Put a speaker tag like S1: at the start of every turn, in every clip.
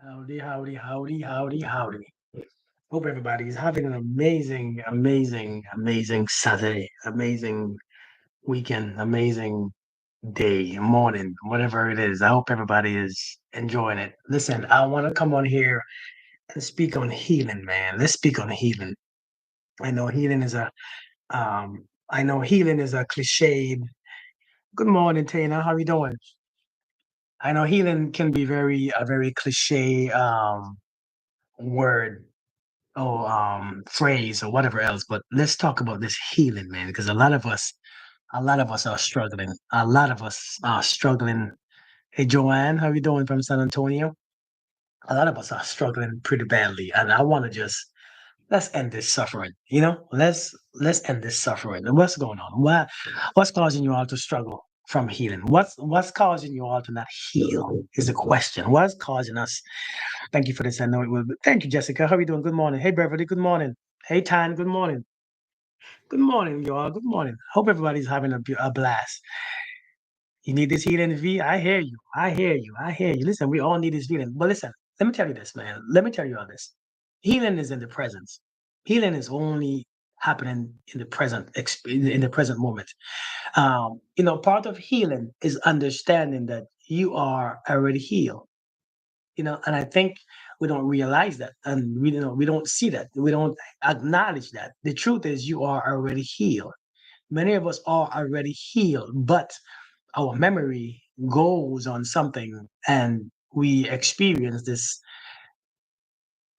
S1: Howdy, howdy, howdy, howdy, howdy. Hope everybody is having an amazing, amazing, amazing Saturday, amazing weekend, amazing day, morning, whatever it is. I hope everybody is enjoying it. Listen, I want to come on here and speak on healing, man. Let's speak on healing. I know healing is I know healing is a cliched. Good morning, Tina. How you doing? I know healing can be a very cliche word or phrase or whatever else, but let's talk about this healing, man, because a lot of us are struggling. A lot of us are struggling. Hey, Joanne, how you doing from San Antonio? A lot of us are struggling pretty badly, and I want to just let's end this suffering. Let's end this suffering. What's going on? What's causing you all to struggle from healing? What's causing you all to not heal? Is the question. What's causing us? Thank you for this. I know it will. Thank you, Jessica. How are you doing? Good morning. Hey, Beverly. Good morning. Hey, Tan. Good morning. Good morning, y'all. Good morning. Hope everybody's having a blast. You need this healing, V. I hear you. I hear you. I hear you. Listen, we all need this healing. But listen, let me tell you this, man. Let me tell you all this. Healing is in the present. Healing is only happening in the present, in the present moment. Part of healing is understanding that you are already healed. And I think we don't realize that, and we don't see that, we don't acknowledge that. The truth is, you are already healed. Many of us are already healed, but our memory goes on something, and we experience this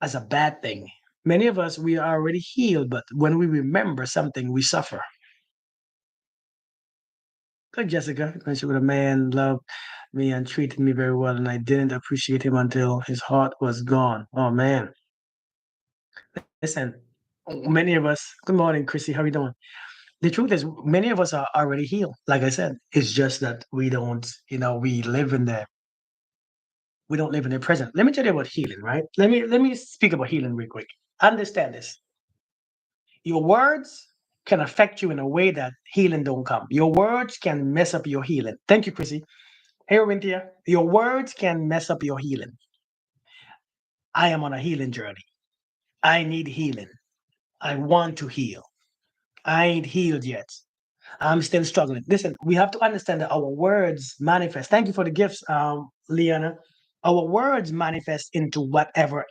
S1: as a bad thing. Many of us, we are already healed, but when we remember something, we suffer. Like Jessica, when she was a man, loved me and treated me very well, and I didn't appreciate him until his heart was gone. Oh man. Listen, many of us, good morning, Chrissy, how you doing? The truth is, many of us are already healed. Like I said, it's just that we don't, we don't live in the present. Let me tell you about healing, right? Let me speak about healing real quick. Understand this. Your words can affect you in a way that healing don't come. Your words can mess up your healing. Thank you, Chrissy. Hey, Wintia, your words can mess up your healing. I am on a healing journey. I need healing. I want to heal. I ain't healed yet. I'm still struggling. Listen, we have to understand that our words manifest. Thank you for the gifts, Liana. Our words manifest into whatever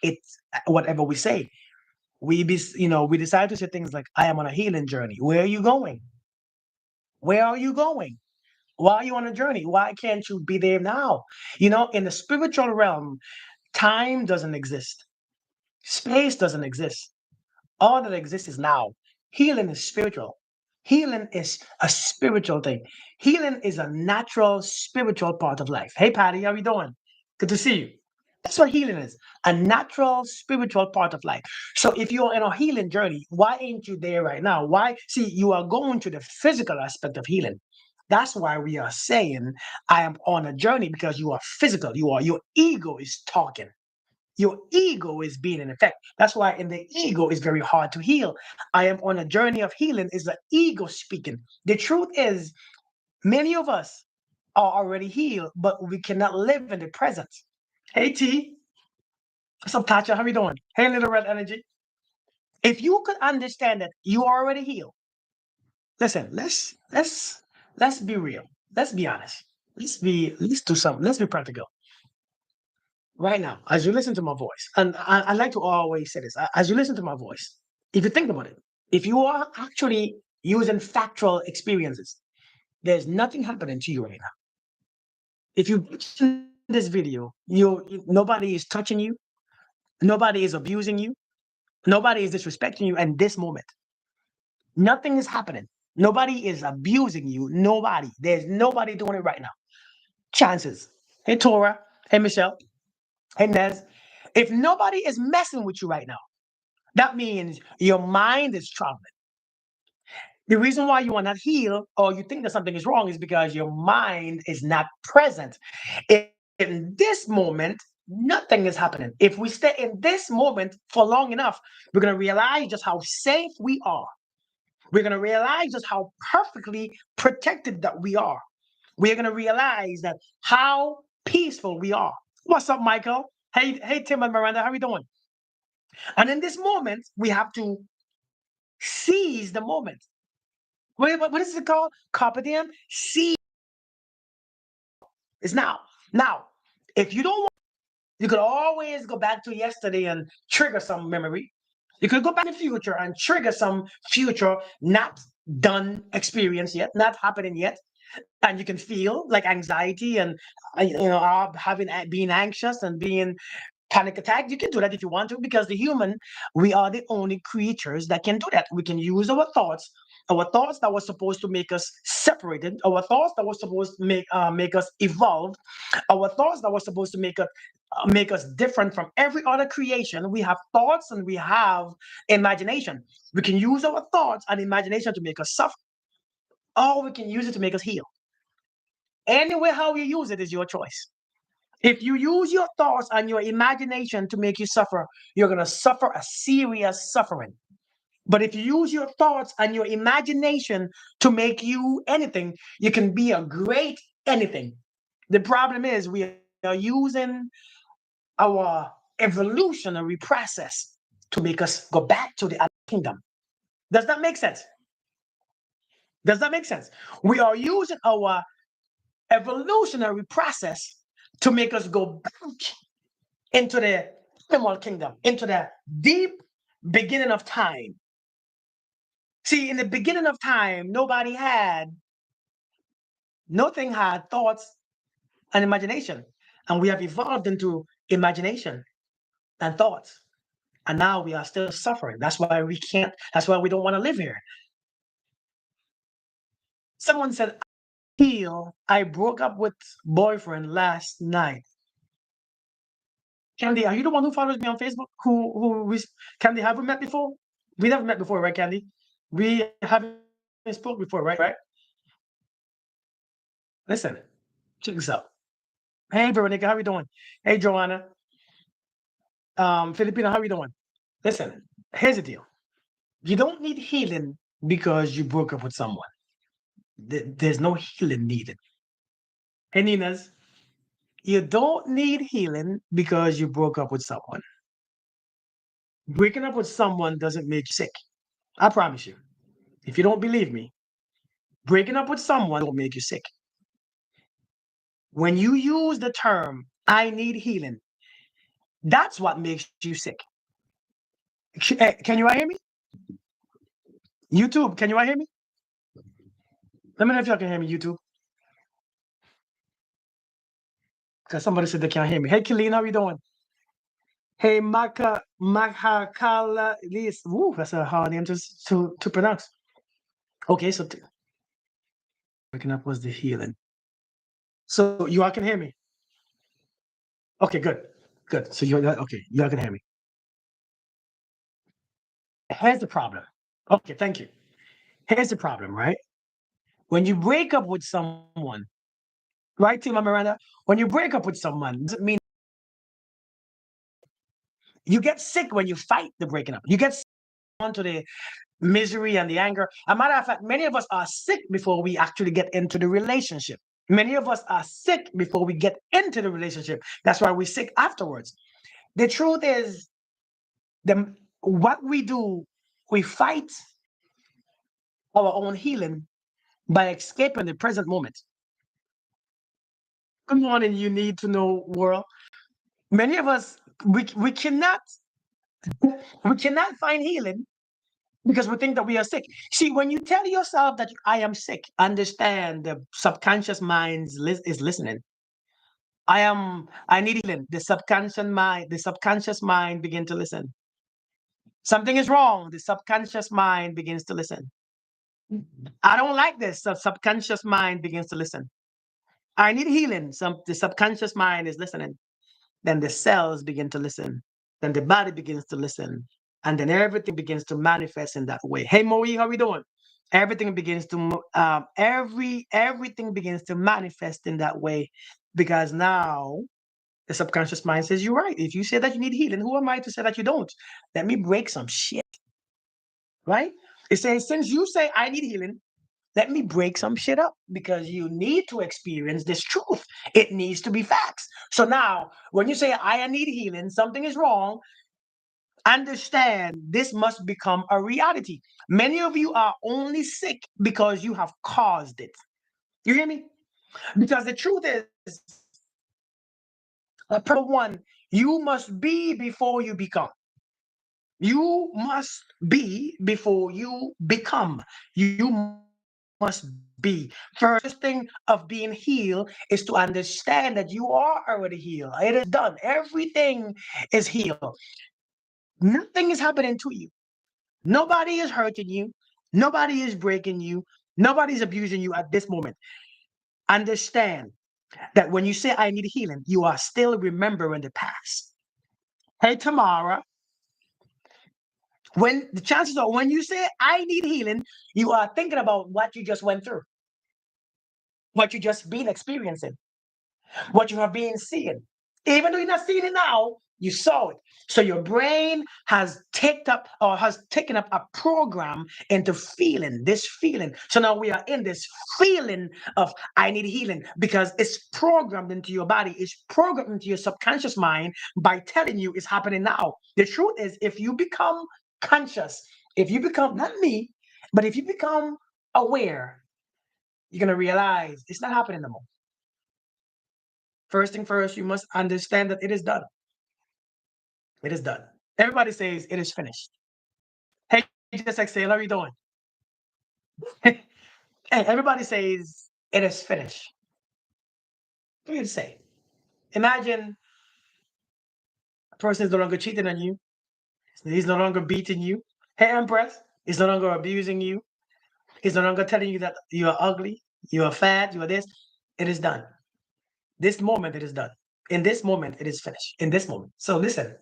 S1: we say. We decide to say things like, "I am on a healing journey." Where are you going? Where are you going? Why are you on a journey? Why can't you be there now? In the spiritual realm, time doesn't exist. Space doesn't exist. All that exists is now. Healing is spiritual. Healing is a spiritual thing. Healing is a natural spiritual part of life. Hey, Patty, how you doing? Good to see you. That's what healing is, a natural spiritual part of life. So if you're in a healing journey, why ain't you there right now? Why? See, you are going to the physical aspect of healing. That's why we are saying, I am on a journey, because you are physical. Your ego is talking. Your ego is being in effect. That's why in the ego is very hard to heal. I am on a journey of healing is the ego speaking. The truth is, many of us are already healed, but we cannot live in the present. Hey T, what's up, Tasha? How you doing? Hey, Little Red Energy. If you could understand that you are already healed, listen. Let's be real. Let's be honest. Let's do something. Let's be practical. Right now, as you listen to my voice, and I like to always say this, as you listen to my voice, if you think about it, if you are actually using factual experiences, there's nothing happening to you right now. If you watch this video, nobody is touching you, nobody is abusing you, nobody is disrespecting you in this moment. Nothing is happening. Nobody is abusing you. Nobody. There's nobody doing it right now. Chances. Hey, Tora. Hey, Michelle. Hey, Nez. If nobody is messing with you right now, that means your mind is traveling. The reason why you are not healed or you think that something is wrong is because your mind is not present. In this moment, nothing is happening. If we stay in this moment for long enough, we're going to realize just how safe we are. We're going to realize just how perfectly protected that we are. We're going to realize that how peaceful we are. What's up, Michael? Hey, Tim and Miranda, how are we doing? And in this moment, we have to seize the moment. What is it called? Carpe diem? Seize. It's now. Now, if you don't want, you could always go back to yesterday and trigger some memory. You could go back in the future and trigger some future not done experience yet, not happening yet. And you can feel like anxiety and having being anxious and being panic attack. You can do that if you want to, because the human, we are the only creatures that can do that. We can use our thoughts that were supposed to make us separated, our thoughts that were supposed to make us evolve, our thoughts that were supposed to make us different from every other creation. We have thoughts and we have imagination. We can use our thoughts and imagination to make us suffer, or we can use it to make us heal. Anyway, how you use it is your choice. If you use your thoughts and your imagination to make you suffer, you're going to suffer a serious suffering. But if you use your thoughts and your imagination to make you anything, you can be a great anything. The problem is we are using our evolutionary process to make us go back to the other kingdom. Does that make sense? Does that make sense? We are using our evolutionary process to make us go back into the animal kingdom, into the deep beginning of time. See, in the beginning of time, nothing had thoughts and imagination. And we have evolved into imagination and thoughts. And now we are still suffering. That's why we don't want to live here. Someone said, I broke up with boyfriend last night. Candy, are you the one who follows me on Facebook? Candy, have we met before? We never met before, right, Candy? We haven't spoke before, right? Right? Listen, check this out. Hey, Veronica, how you doing? Hey, Joanna. Filipino, how you doing? Listen, here's the deal. You don't need healing because you broke up with someone. There's no healing needed. Hey, Ninas, you don't need healing because you broke up with someone. Breaking up with someone doesn't make you sick. I promise you. If you don't believe me, breaking up with someone don't make you sick. When you use the term, I need healing, that's what makes you sick. Can you hear me? YouTube, can you hear me? Let me know if y'all can hear me, YouTube. Because somebody said they can't hear me. Hey, Killeen, how you doing? Hey, Makakala, Woo, that's a hard name to pronounce. Okay, so breaking up was the healing. So you all can hear me? Okay, good. Good. So you're okay, you all can hear me. Here's the problem. Okay, thank you. Here's the problem, right? When you break up with someone, right, Tima Miranda? When you break up with someone, doesn't mean you get sick when you fight the breaking up. You get sick onto the misery and the anger. A matter of fact, many of us are sick before we actually get into the relationship. Many of us are sick before we get into the relationship. That's why we're sick afterwards. The truth is, what we do, we fight our own healing by escaping the present moment. Good morning, you need to know world. Many of us, we cannot find healing because we think that we are sick. See, when you tell yourself that I am sick, understand the subconscious mind is listening. I need healing. The subconscious mind begin to listen. Something is wrong. The subconscious mind begins to listen. I don't like this. The subconscious mind begins to listen. I need healing. The subconscious mind is listening. Then the cells begin to listen. Then the body begins to listen. And then everything begins to manifest in that way. Hey Moe, how we doing? Everything begins to everything begins to manifest in that way, because now the subconscious mind says, you're right. If you say that you need healing, who am I to say that you don't? Let me break some shit. Right? It says, since you say I need healing, let me break some shit up, because you need to experience this truth. It needs to be facts. So now, when you say, I need healing, something is wrong, understand this must become a reality. Many of you are only sick because you have caused it. You hear me? Because the truth is, one, you must be before you become. You must be before you become. You must be. First thing of being healed is to understand that you are already healed. It is done. Everything is healed. Nothing is happening to you. Nobody is hurting you. Nobody is breaking you. Nobody's abusing you at this moment. Understand that when you say, I need healing, you are still remembering the past. Hey, Tamara, when the chances are when you say, I need healing, you are thinking about what you just went through, what you just been experiencing, what you have been seeing. Even though you're not seeing it now, you saw it. So your brain has taken up a program into feeling this feeling. So now we are in this feeling of I need healing because it's programmed into your body, it's programmed into your subconscious mind by telling you it's happening now. The truth is, if you become conscious, if you become not me, but if you become aware, you're gonna realize it's not happening no more. First thing first, you must understand that it is done. It is done. Everybody says it is finished. Hey, just exhale. How are you doing? Hey, everybody says it is finished. What do you say? Imagine a person is no longer cheating on you. He's no longer beating you. Hey, Empress, he's no longer abusing you. He's no longer telling you that you are ugly, you are fat, you are this. It is done. This moment, it is done. In this moment, it is finished. In this moment. So listen,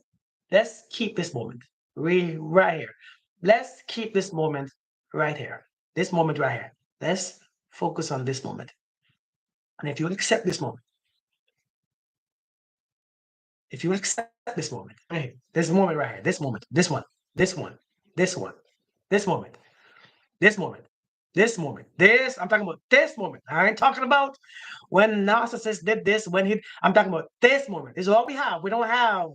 S1: let's keep this moment right here. Let's keep this moment right here. This moment right here. Let's focus on this moment. And if you accept this moment, if you accept this moment, right here, this moment right here, this moment, this one, this one, this one, this moment, this moment, this moment, this, I'm talking about this moment. I ain't talking about when narcissist did this, when I'm talking about this moment. This is all we have. We don't have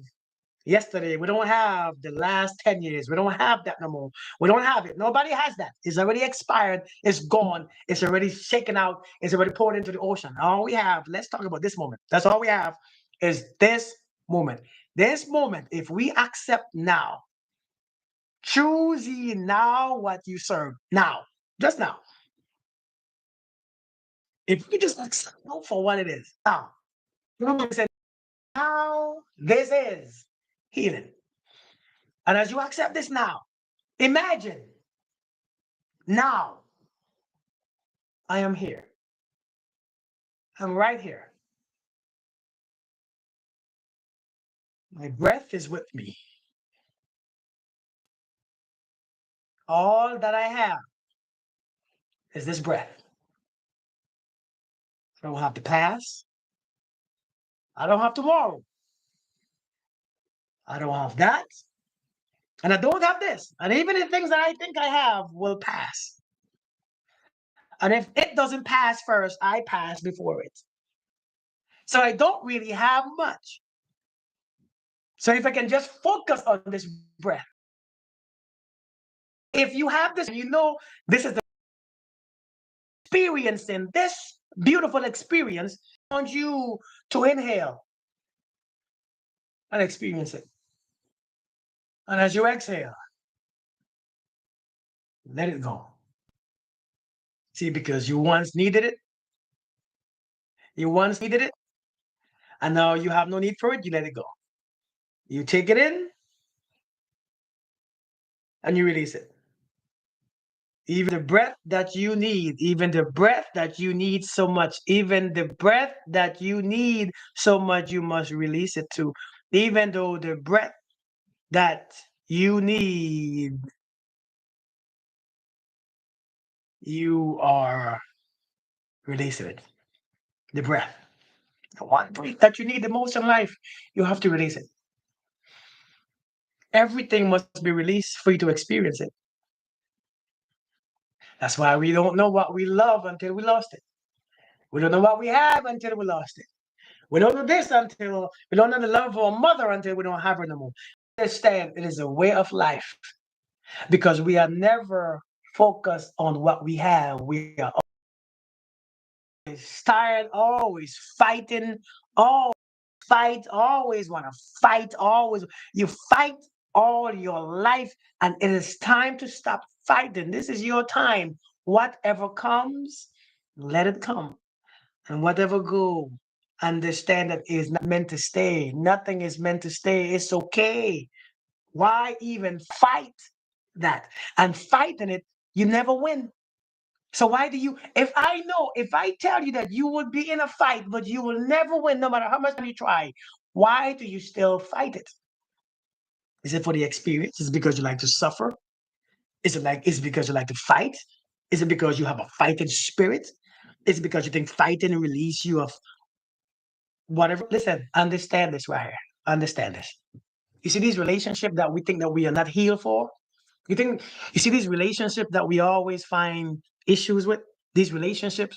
S1: yesterday. We don't have the last 10 years. We don't have that no more. We don't have it. Nobody has that. It's already expired. It's gone. It's already shaken out. It's already poured into the ocean. All we have, let's talk about this moment. That's all we have is this moment. This moment, if we accept now, choose ye now what you serve. Now, just now. If we just accept for what it is. Now, now this is healing. And as you accept this now, imagine now I am here. I'm right here. My breath is with me. All that I have is this breath. I don't have the past. I don't have tomorrow. I don't have that. And I don't have this. And even the things that I think I have will pass. And if it doesn't pass first, I pass before it. So I don't really have much. So if I can just focus on this breath, if you have this, you know this is the experiencing this beautiful experience. I want you to inhale and experience it. And as you exhale, let it go. See, because you once needed it, and now you have no need for it, you let it go. You take it in and you release it. Even the breath that you need, even the breath that you need so much, even the breath that you need so much, you must release it too. Even though the breath that you need, you are releasing it. The breath. The one breath that you need the most in life, you have to release it. Everything must be released for you to experience it. That's why we don't know what we love until we lost it. We don't know what we have until we lost it. We don't do this until we don't know the love of our mother until we don't have her no more. Understand it is a way of life because we are never focused on what we have. We are always tired, always fighting, always fight, always want to fight, always you fight all your life, and it is time to stop fighting. This is your time. Whatever comes, let it come. And whatever go, understand that is not meant to stay. Nothing is meant to stay. It's okay. Why even fight that? And fighting it, you never win. So why do you, if I tell you that you would be in a fight, but you will never win no matter how much you try, why do you still fight it? Is it for the experience? Is it because you like to suffer? Is it because you like to fight? Is it because you have a fighting spirit? Is it because you think fighting release you of whatever? Listen, understand this right here. Understand this. You see these relationships that we think that we are not healed for? You think you see these relationships that we always find issues with? These relationships,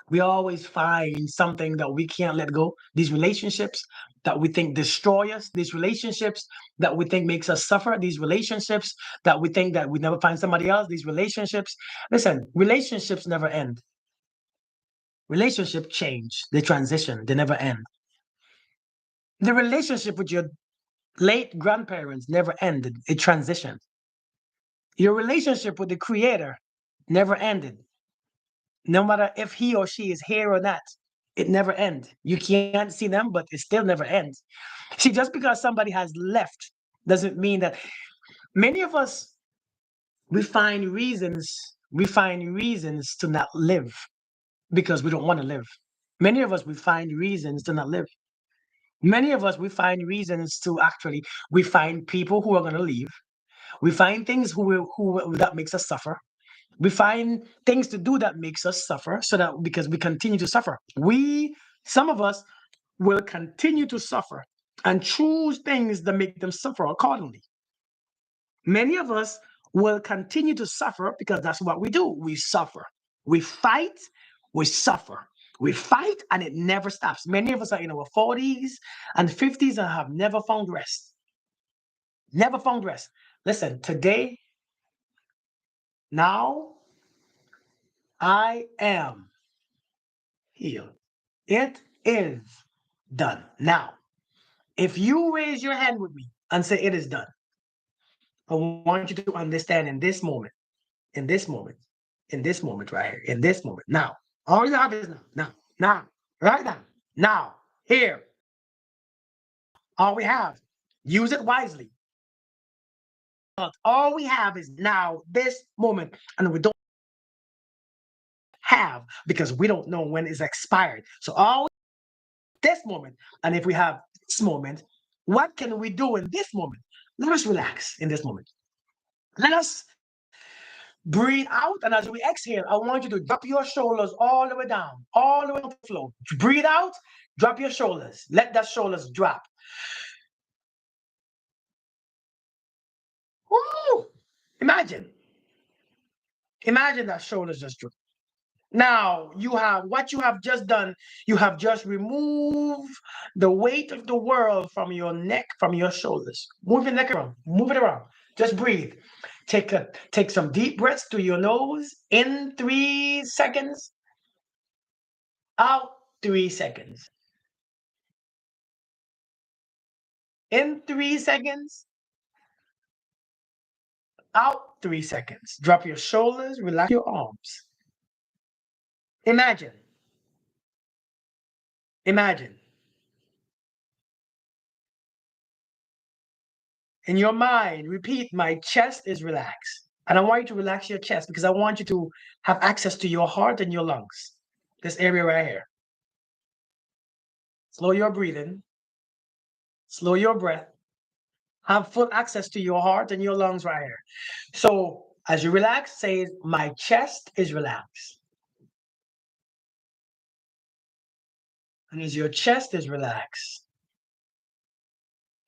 S1: we always find something that we can't let go. These relationships that we think destroy us, these relationships that we think makes us suffer, these relationships that we think that we never find somebody else, these relationships. Listen, relationships never end. Relationships change, they transition, they never end. The relationship with your late grandparents never ended, it transitioned. Your relationship with the creator never ended. No matter if he or she is here or not, it never ends. You can't see them, but it still never ends. See, just because somebody has left doesn't mean that many of us we find reasons to not live because we don't want to live. Many of us we find reasons to not live. Many of us we find reasons to actually we find people who are going to leave. We find things who that makes us suffer. We find things to do that makes us suffer so that because we continue to suffer. Some of us will continue to suffer and choose things that make them suffer accordingly. Many of us will continue to suffer because that's what we do. We suffer. We fight, we suffer. We fight and it never stops. Many of us are in our 40s and 50s and have never found rest. Never found rest. Listen, today, now, I am healed. It is done. Now, if you raise your hand with me and say it is done, I want you to understand in this moment, in this moment right here, in this moment, now. All you have is now, right now, here. All we have. Use it wisely. All we have is now, this moment, and we don't have because we don't know when it's expired. So all this moment, and if we have this moment, what can we do in this moment? Let us relax in this moment. Let us breathe out, and as we exhale, I want you to drop your shoulders all the way down, all the way to the floor. Breathe out, drop your shoulders. Let that shoulders drop. Woo! Imagine, imagine that shoulders just drop. Now you have what you have just done. You have just removed the weight of the world from your neck, from your shoulders. Move your neck around. Move it around. Just breathe. Take some deep breaths through your nose. In 3 seconds. Out 3 seconds. In 3 seconds. Out 3 seconds. Drop your shoulders. Relax your arms. Imagine. Imagine. In your mind, repeat, my chest is relaxed. And I want you to relax your chest because I want you to have access to your heart and your lungs. This area right here. Slow your breathing, slow your breath, have full access to your heart and your lungs right here. So as you relax, say, my chest is relaxed. And as your chest is relaxed,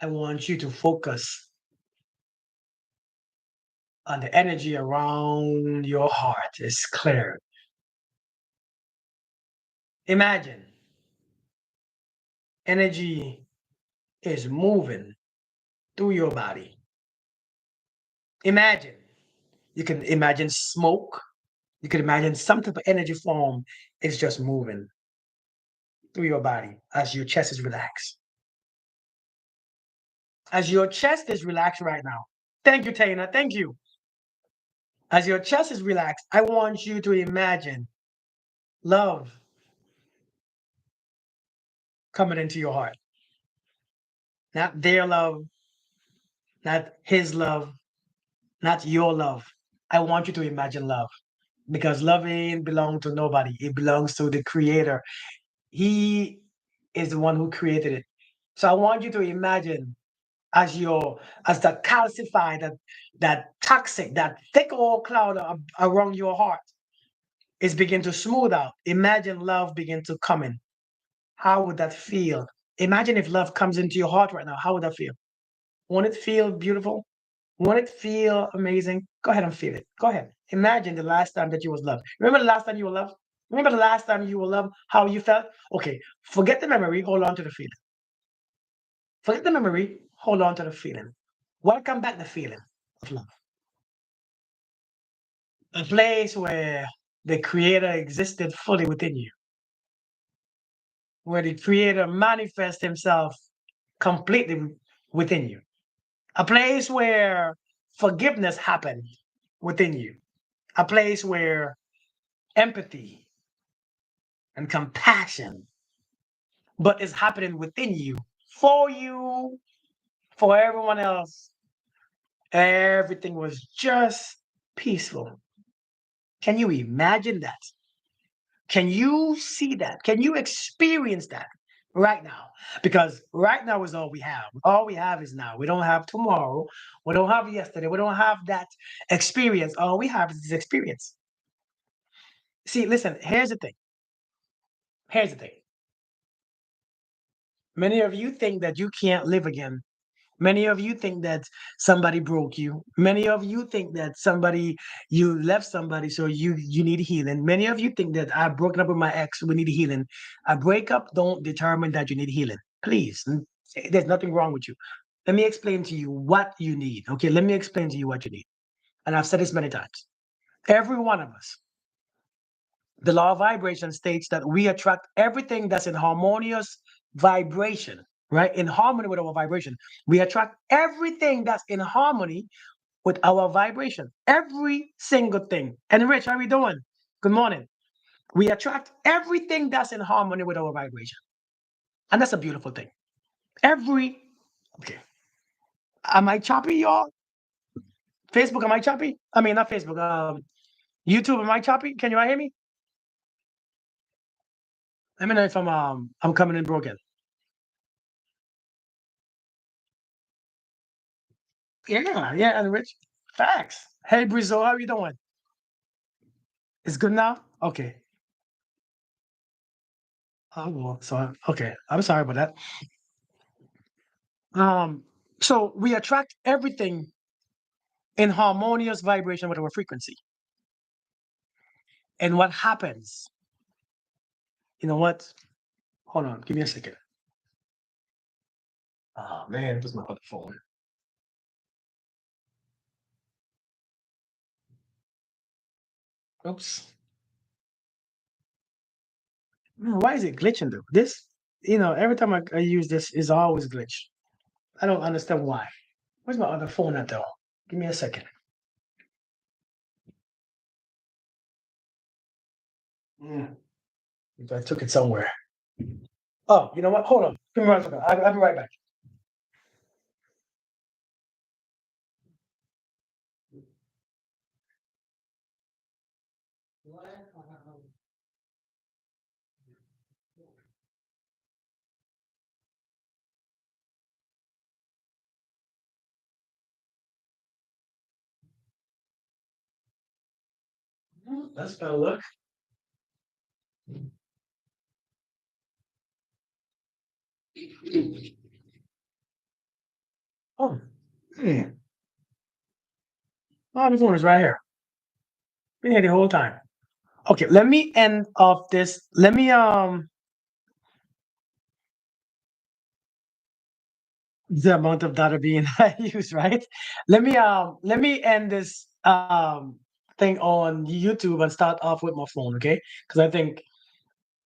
S1: I want you to focus on the energy around your heart. It's clear. Imagine energy is moving through your body. Imagine. You can imagine smoke. You can imagine some type of energy form is just moving through your body as your chest is relaxed. As your chest is relaxed right now. Thank you, Taina. Thank you. As your chest is relaxed, I want you to imagine love coming into your heart. Not their love, not his love, not your love. I want you to imagine love because love ain't belong to nobody. It belongs to the creator. He is the one who created it. So I want you to imagine as that calcified, that toxic, that thick old cloud around your heart is begin to smooth out. Imagine love begin to come in. How would that feel? Imagine if love comes into your heart right now. How would that feel? Won't it feel beautiful? Won't it feel amazing? Go ahead and feel it. Go ahead. Imagine the last time that you was loved. Remember the last time you were loved? Remember the last time you were loved? How you felt? Okay, forget the memory. Hold on to the feeling. Forget the memory. Hold on to the feeling. Welcome back the feeling of love. A place where the creator existed fully within you, where the creator manifests himself completely within you. A place where forgiveness happened within you. A place where empathy and compassion, but it's happening within you, for everyone else. Everything was just peaceful. Can you imagine that? Can you see that? Can you experience that right now? Because right now is all we have. All we have is now. We don't have tomorrow. We don't have yesterday. We don't have that experience. All we have is this experience. See, listen, here's the thing. Here's the thing. Many of you think that you can't live again. Many of you think that somebody broke you. Many of you think that you left somebody, so you need healing. Many of you think that I've broken up with my ex, we need healing. A breakup don't determine that you need healing. Please, there's nothing wrong with you. Let me explain to you what you need. Okay, let me explain to you what you need. And I've said this many times. Every one of us, the law of vibration states that we attract everything that's in harmonious vibration, right? In harmony with our vibration. We attract everything that's in harmony with our vibration. Every single thing. And Rich, how are we doing? Good morning. We attract everything that's in harmony with our vibration. And that's a beautiful thing. Okay. Am I choppy, y'all? Facebook, am I choppy? I mean, not Facebook. YouTube, am I choppy? Can you hear me? Let me know if I'm coming in broken. Yeah, and Rich. Facts. Hey, Brizo, how you doing? It's good now? Okay. Oh, well, so okay. I'm sorry about that. Um, so we attract everything in harmonious vibration with our frequency. And what happens? You know what? Hold on, give me a second. Oh man, where's my other phone? Oops. Why is it glitching though? This, every time I use this, is always glitch. I don't understand why. Where's my other phone at though? Give me a second. Mm, if I took it somewhere. Oh, you know what? Hold on. Give me one second. I'll be right back. That's better look. Oh, hmm. Oh, this one is right here. Been here the whole time. Okay, let me end off this. Let me the amount of data being used, right? Let me end this thing on YouTube and start off with my phone, okay? Because I think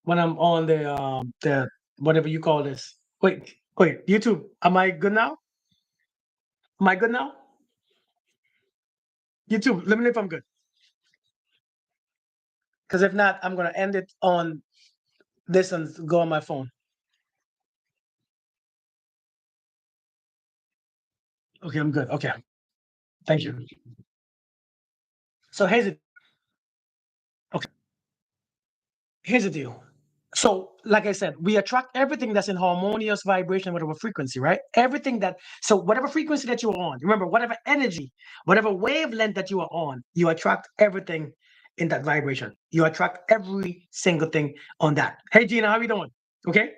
S1: when I'm on the whatever you call this. Wait, YouTube, am I good now? Am I good now? YouTube, let me know if I'm good. Because if not, I'm gonna end it on this and go on my phone. Okay, I'm good. Okay, thank you. So okay, here's the deal. So, like I said, we attract everything that's in harmonious vibration, whatever frequency, right? Everything that, so whatever frequency that you're on, remember, whatever energy, whatever wavelength that you are on, you attract everything in that vibration. You attract every single thing on that. Hey, Gina, how you doing? Okay.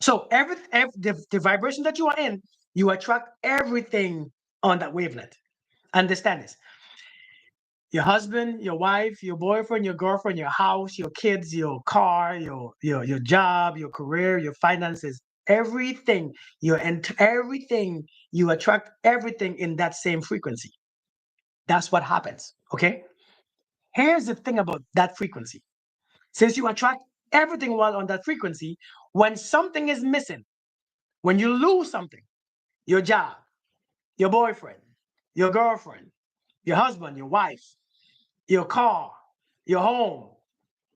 S1: So, the vibration that you are in, you attract everything on that wavelength. Understand this. Your husband, your wife, your boyfriend, your girlfriend, your house, your kids, your car, your job, your career, your finances, everything, everything, you attract everything in that same frequency. That's what happens. Okay. Here's the thing about that frequency. Since you attract everything while on that frequency, when something is missing, when you lose something, your job, your boyfriend, your girlfriend, your husband, your wife, your car, your home,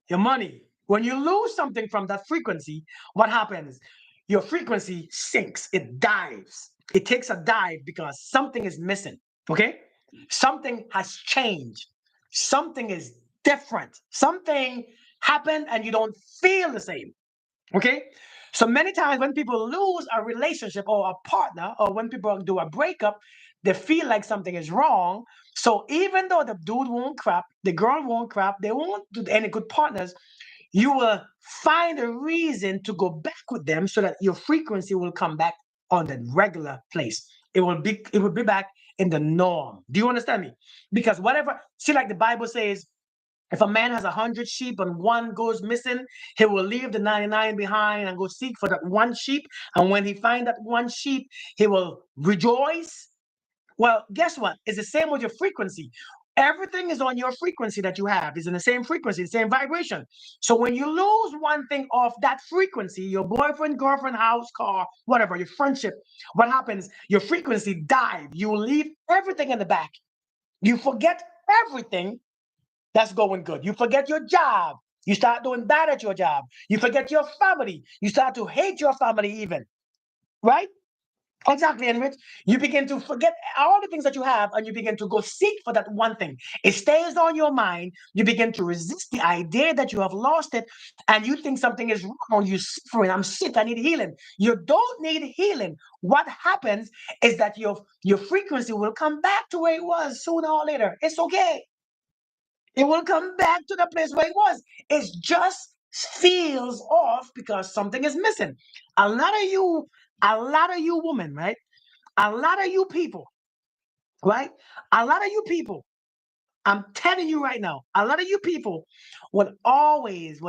S1: your money. When you lose something from that frequency, what happens? Your frequency sinks, it dives. It takes a dive because something is missing. Okay? Something has changed. Something is different. Something happened and you don't feel the same. Okay? So many times when people lose a relationship or a partner, or when people do a breakup, they feel like something is wrong. So even though the dude won't crap, the girl won't crap, they won't do any good partners, you will find a reason to go back with them so that your frequency will come back on the regular place. It will be back in the norm. Do you understand me? Because whatever, see, like the Bible says, if a man has 100 sheep and one goes missing, he will leave the 99 behind and go seek for that one sheep. And when he finds that one sheep, he will rejoice. Well, guess what? It's the same with your frequency. Everything is on your frequency that you have. It's in the same frequency, the same vibration. So when you lose one thing off that frequency, your boyfriend, girlfriend, house, car, whatever, your friendship, what happens? Your frequency dies. You leave everything in the back. You forget everything that's going good. You forget your job. You start doing bad at your job. You forget your family. You start to hate your family even, right? Exactly, and Rich, you begin to forget all the things that you have and you begin to go seek for that one thing. It stays on your mind. You begin to resist the idea that you have lost it and you think something is wrong. You're suffering. I'm sick. I need healing. You don't need healing. What happens is that your frequency will come back to where it was sooner or later. It's okay. It will come back to the place where it was. It just feels off because something is missing. A lot of you, a lot of you women, right? A lot of you people, right? A lot of you people, I'm telling you right now, a lot of you people would always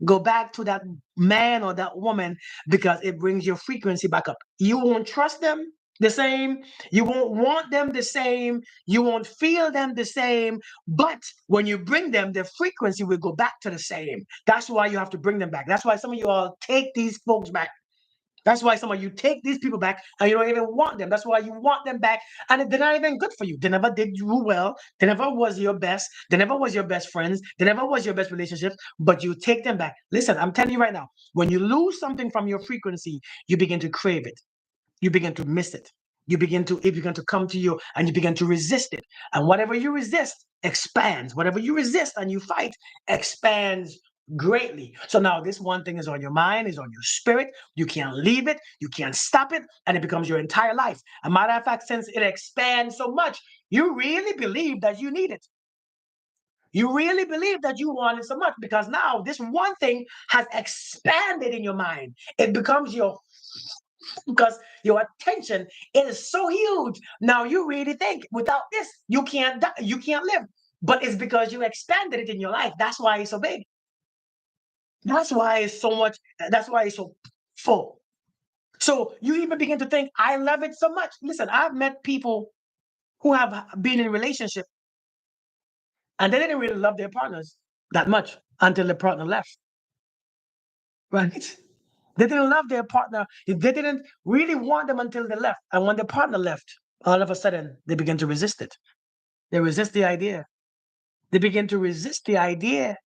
S1: go back to that man or that woman because it brings your frequency back up. You won't trust them the same. You won't want them the same. You won't feel them the same. But when you bring them, the frequency will go back to the same. That's why you have to bring them back. That's why some of you all take these folks back. That's why some of you take these people back and you don't even want them. That's why you want them back. And they're not even good for you. They never did you well. They never was your best. They never was your best friends. They never was your best relationships, but you take them back. Listen, I'm telling you right now, when you lose something from your frequency, you begin to crave it. You begin to miss it. It begin to come to you and you begin to resist it. And whatever you resist expands. Whatever you resist and you fight expands greatly. So now this one thing is on your mind, is on your spirit. You can't leave it, you can't stop it, and it becomes your entire life. A matter of fact, since it expands so much, you really believe that you need it. You really believe that you want it so much because now this one thing has expanded in your mind. It becomes your because your attention is so huge. Now you really think without this, you can't die, you can't live. But it's because you expanded it in your life. That's why it's so big. That's why it's so much, that's why it's so full. So you even begin to think, I love it so much. Listen, I've met people who have been in a relationship and they didn't really love their partners that much until the partner left. Right? They didn't love their partner. They didn't really want them until they left. And when the partner left, all of a sudden they begin to resist it. They resist the idea. They begin to resist the idea.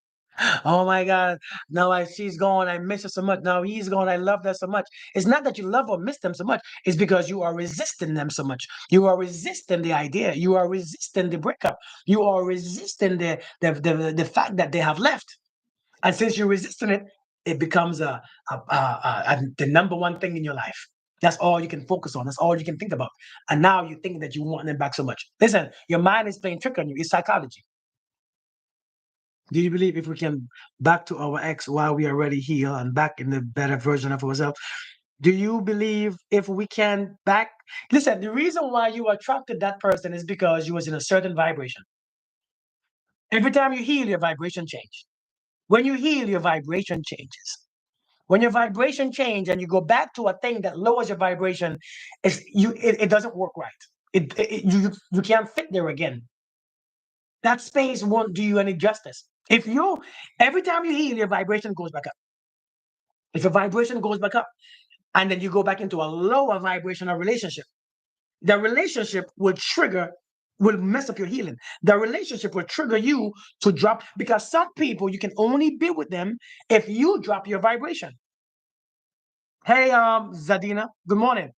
S1: Oh my God. Now she's gone. I miss her so much. Now he's gone. I love her so much. It's not that you love or miss them so much. It's because you are resisting them so much. You are resisting the idea. You are resisting the breakup. You are resisting the fact that they have left. And since you're resisting it, it becomes the number one thing in your life. That's all you can focus on. That's all you can think about. And now you think that you want them back so much. Listen, your mind is playing trick on you. It's psychology. Do you believe if we can back to our ex while we already heal and back in the better version of ourselves? Do you believe if we can back? Listen, the reason why you attracted that person is because you was in a certain vibration. Every time you heal, your vibration changes. When you heal, your vibration changes. When your vibration change and you go back to a thing that lowers your vibration, it doesn't work right. You can't fit there again. That space won't do you any justice. If you every time you heal, your vibration goes back up. If your vibration goes back up, and then you go back into a lower vibrational relationship, the relationship will mess up your healing. The relationship will trigger you to drop because some people you can only be with them if you drop your vibration. Hey, Zadina, good morning.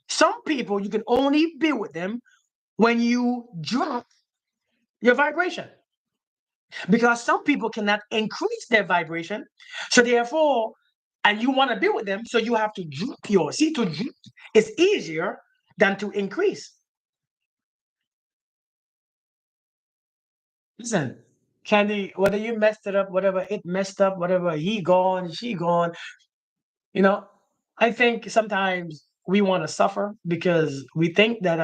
S1: Some people you can only be with them when you drop your vibration because some people cannot increase their vibration. So therefore, and you want to be with them, so you have to drop yours. See, to drop is easier than to increase. Listen, Candy, whether you messed it up, whatever it messed up, whatever he gone, she gone, you know, I think sometimes we want to suffer because we think that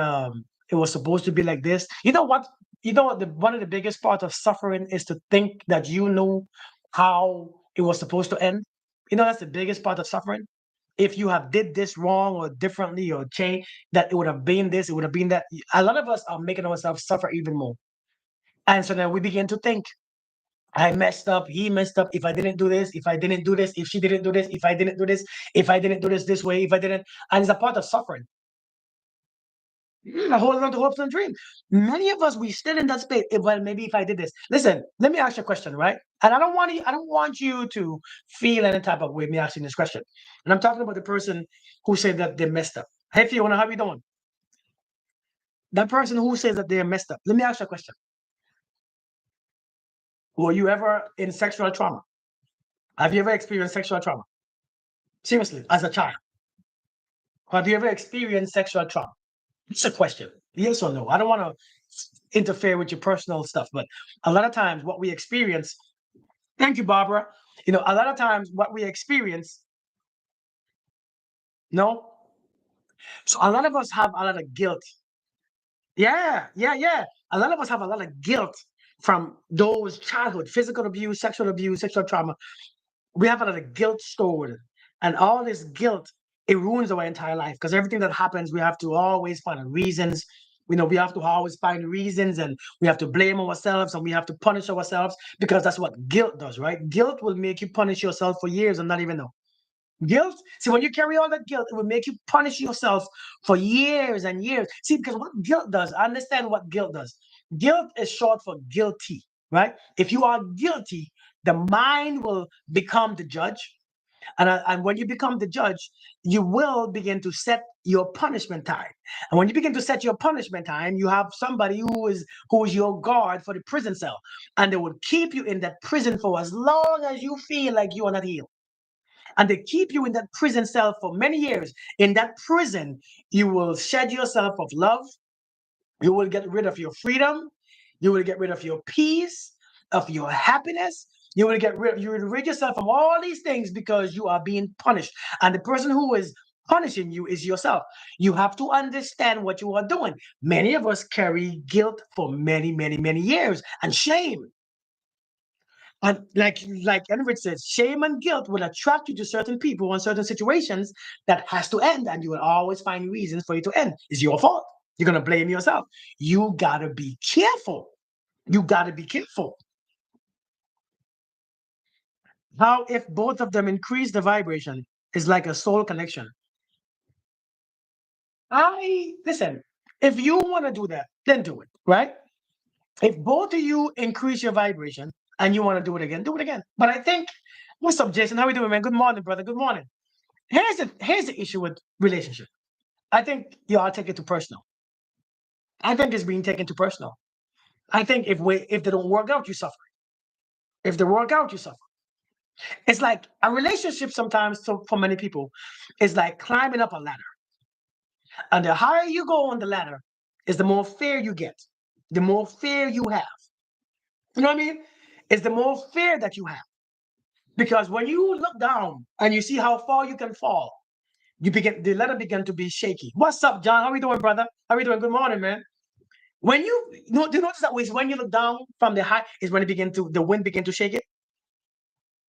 S1: it was supposed to be like this. You know what? You know what? One of the biggest part of suffering is to think that you know how it was supposed to end. You know that's the biggest part of suffering. If you have did this wrong or differently or change, that it would have been this, it would have been that. A lot of us are making ourselves suffer even more, and so then we begin to think I messed up. He messed up. If I didn't do this, if I didn't do this, if she didn't do this, if I didn't do this, if I didn't do this way, if I didn't, and it's a part of suffering. Holding on to hopes and dreams. Many of us we still in that space. Well, maybe if I did this. Listen, let me ask you a question, right? And I don't want you to feel any type of way me asking this question. And I'm talking about the person who said that they messed up. Hey, Fiona, how you doing? That person who says that they're messed up. Let me ask you a question. Were you ever in sexual trauma? Have you ever experienced sexual trauma? Seriously, as a child. Have you ever experienced sexual trauma? It's a question. Yes or no? I don't want to interfere with your personal stuff, but a lot of times what we experience, thank you, Barbara. You know, a lot of times what we experience, no. So a lot of us have a lot of guilt. Yeah, yeah, yeah. A lot of us have a lot of guilt from those childhood, physical abuse, sexual trauma. We have a lot of guilt stored. And all this guilt, it ruins our entire life because everything that happens, we have to always find reasons. You know, we have to always find reasons and we have to blame ourselves and we have to punish ourselves because that's what guilt does, right? Guilt will make you punish yourself for years and not even know. Guilt, see, when you carry all that guilt, it will make you punish yourself for years and years. See, because what guilt does, I understand what guilt does. Guilt is short for guilty, right? If you are guilty, the mind will become the judge. And when you become the judge, you will begin to set your punishment time. And when you begin to set your punishment time, you have somebody who is your guard for the prison cell. And they will keep you in that prison for as long as you feel like you are not healed and they keep you in that prison cell for many years. In that prison, you will shed yourself of love. You will get rid of your freedom. You will get rid of your peace, of your happiness. You will rid yourself from all these things because you are being punished. And the person who is punishing you is yourself. You have to understand what you are doing. Many of us carry guilt for many, many, many years and shame. And like Enrich says, shame and guilt will attract you to certain people and certain situations that has to end, and you will always find reasons for it to end. It's your fault. You're gonna blame yourself. You gotta be careful. You gotta be careful. How if both of them increase the vibration is like a soul connection. I listen. If you want to do that, then do it. Right? If both of you increase your vibration and you want to do it again. But I think, what's up, Jason? How we doing, man? Good morning, brother. Good morning. Here's the issue with relationship. I think y'all take it too personal. I think it's being taken too personal. I think if they don't work out, you suffer. If they work out, you suffer. It's like a relationship sometimes, so for many people, is like climbing up a ladder. And the higher you go on the ladder, is the more fear you get, the more fear you have. You know what I mean? It's the more fear that you have. Because when you look down and you see how far you can fall, the ladder begin to be shaky. What's up, John? How we doing, brother? How we doing? Good morning, man. When do you notice that way? When you look down from the high, is when the wind begin to shake it,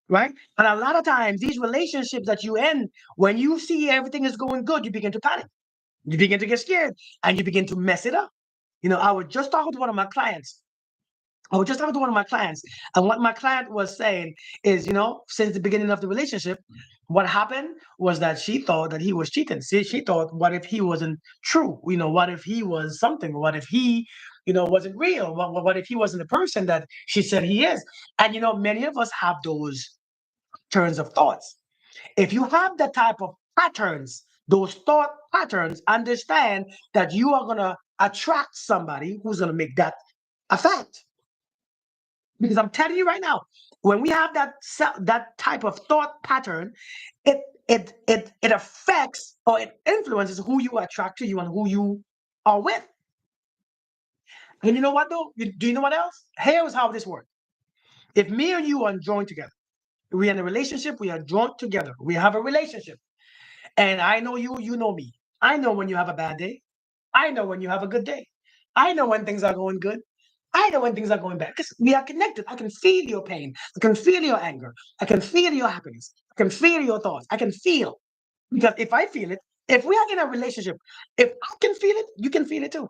S1: right? And a lot of times, these relationships that you end, when you see everything is going good, you begin to panic. You begin to get scared and you begin to mess it up. I was just talking to one of my clients. And what my client was saying is, since the beginning of the relationship, what happened was that she thought that he was cheating. See, she thought, what if he wasn't true? What if he was something? What if he, wasn't real? What if he wasn't the person that she said he is? And, many of us have those turns of thoughts. If you have that type of patterns, those thought patterns, understand that you are going to attract somebody who's going to make that a fact. Because I'm telling you right now, when we have that type of thought pattern, it affects or it influences who you attract to you and who you are with. And you know what though? Do you know what else? Here's how this works. If me and you are joined together, we're in a relationship, we are joined together, we have a relationship. And I know you, you know me. I know when you have a bad day. I know when you have a good day. I know when things are going good. I know when things are going bad because we are connected. I can feel your pain. I can feel your anger. I can feel your happiness. I can feel your thoughts. I can feel because if I feel it, if we are in a relationship, if I can feel it, you can feel it too.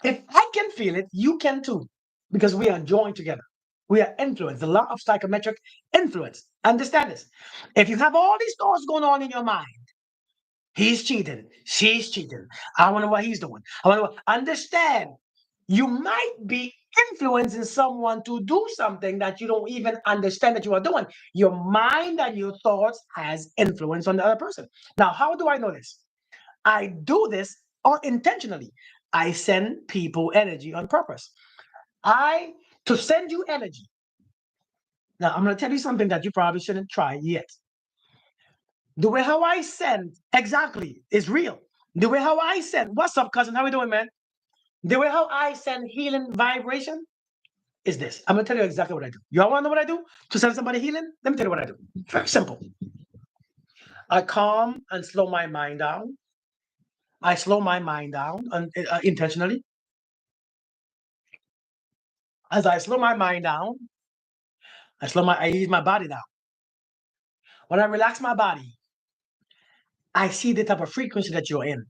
S1: If I can feel it, you can too because we are joined together. We are influenced. The law of psychometric influence. Understand this. If you have all these thoughts going on in your mind, he's cheating. She's cheating. I wonder what he's doing. Understand. You might be influencing someone to do something that you don't even understand that you are doing. Your mind and your thoughts has influence on the other person. Now, how do I know this? I do this intentionally. I send people energy on purpose. To send you energy. Now, I'm going to tell you something that you probably shouldn't try yet. The way how I send exactly is real. The way how I send, what's up, cousin? How we doing, man? The way how I send healing vibration is this. I'm gonna tell you exactly what I do. You all wanna know what I do to send somebody healing? Let me tell you what I do. Very simple. I calm and slow my mind down. I slow my mind down intentionally. As I slow my mind down, I ease my body down. When I relax my body, I see the type of frequency that you're in.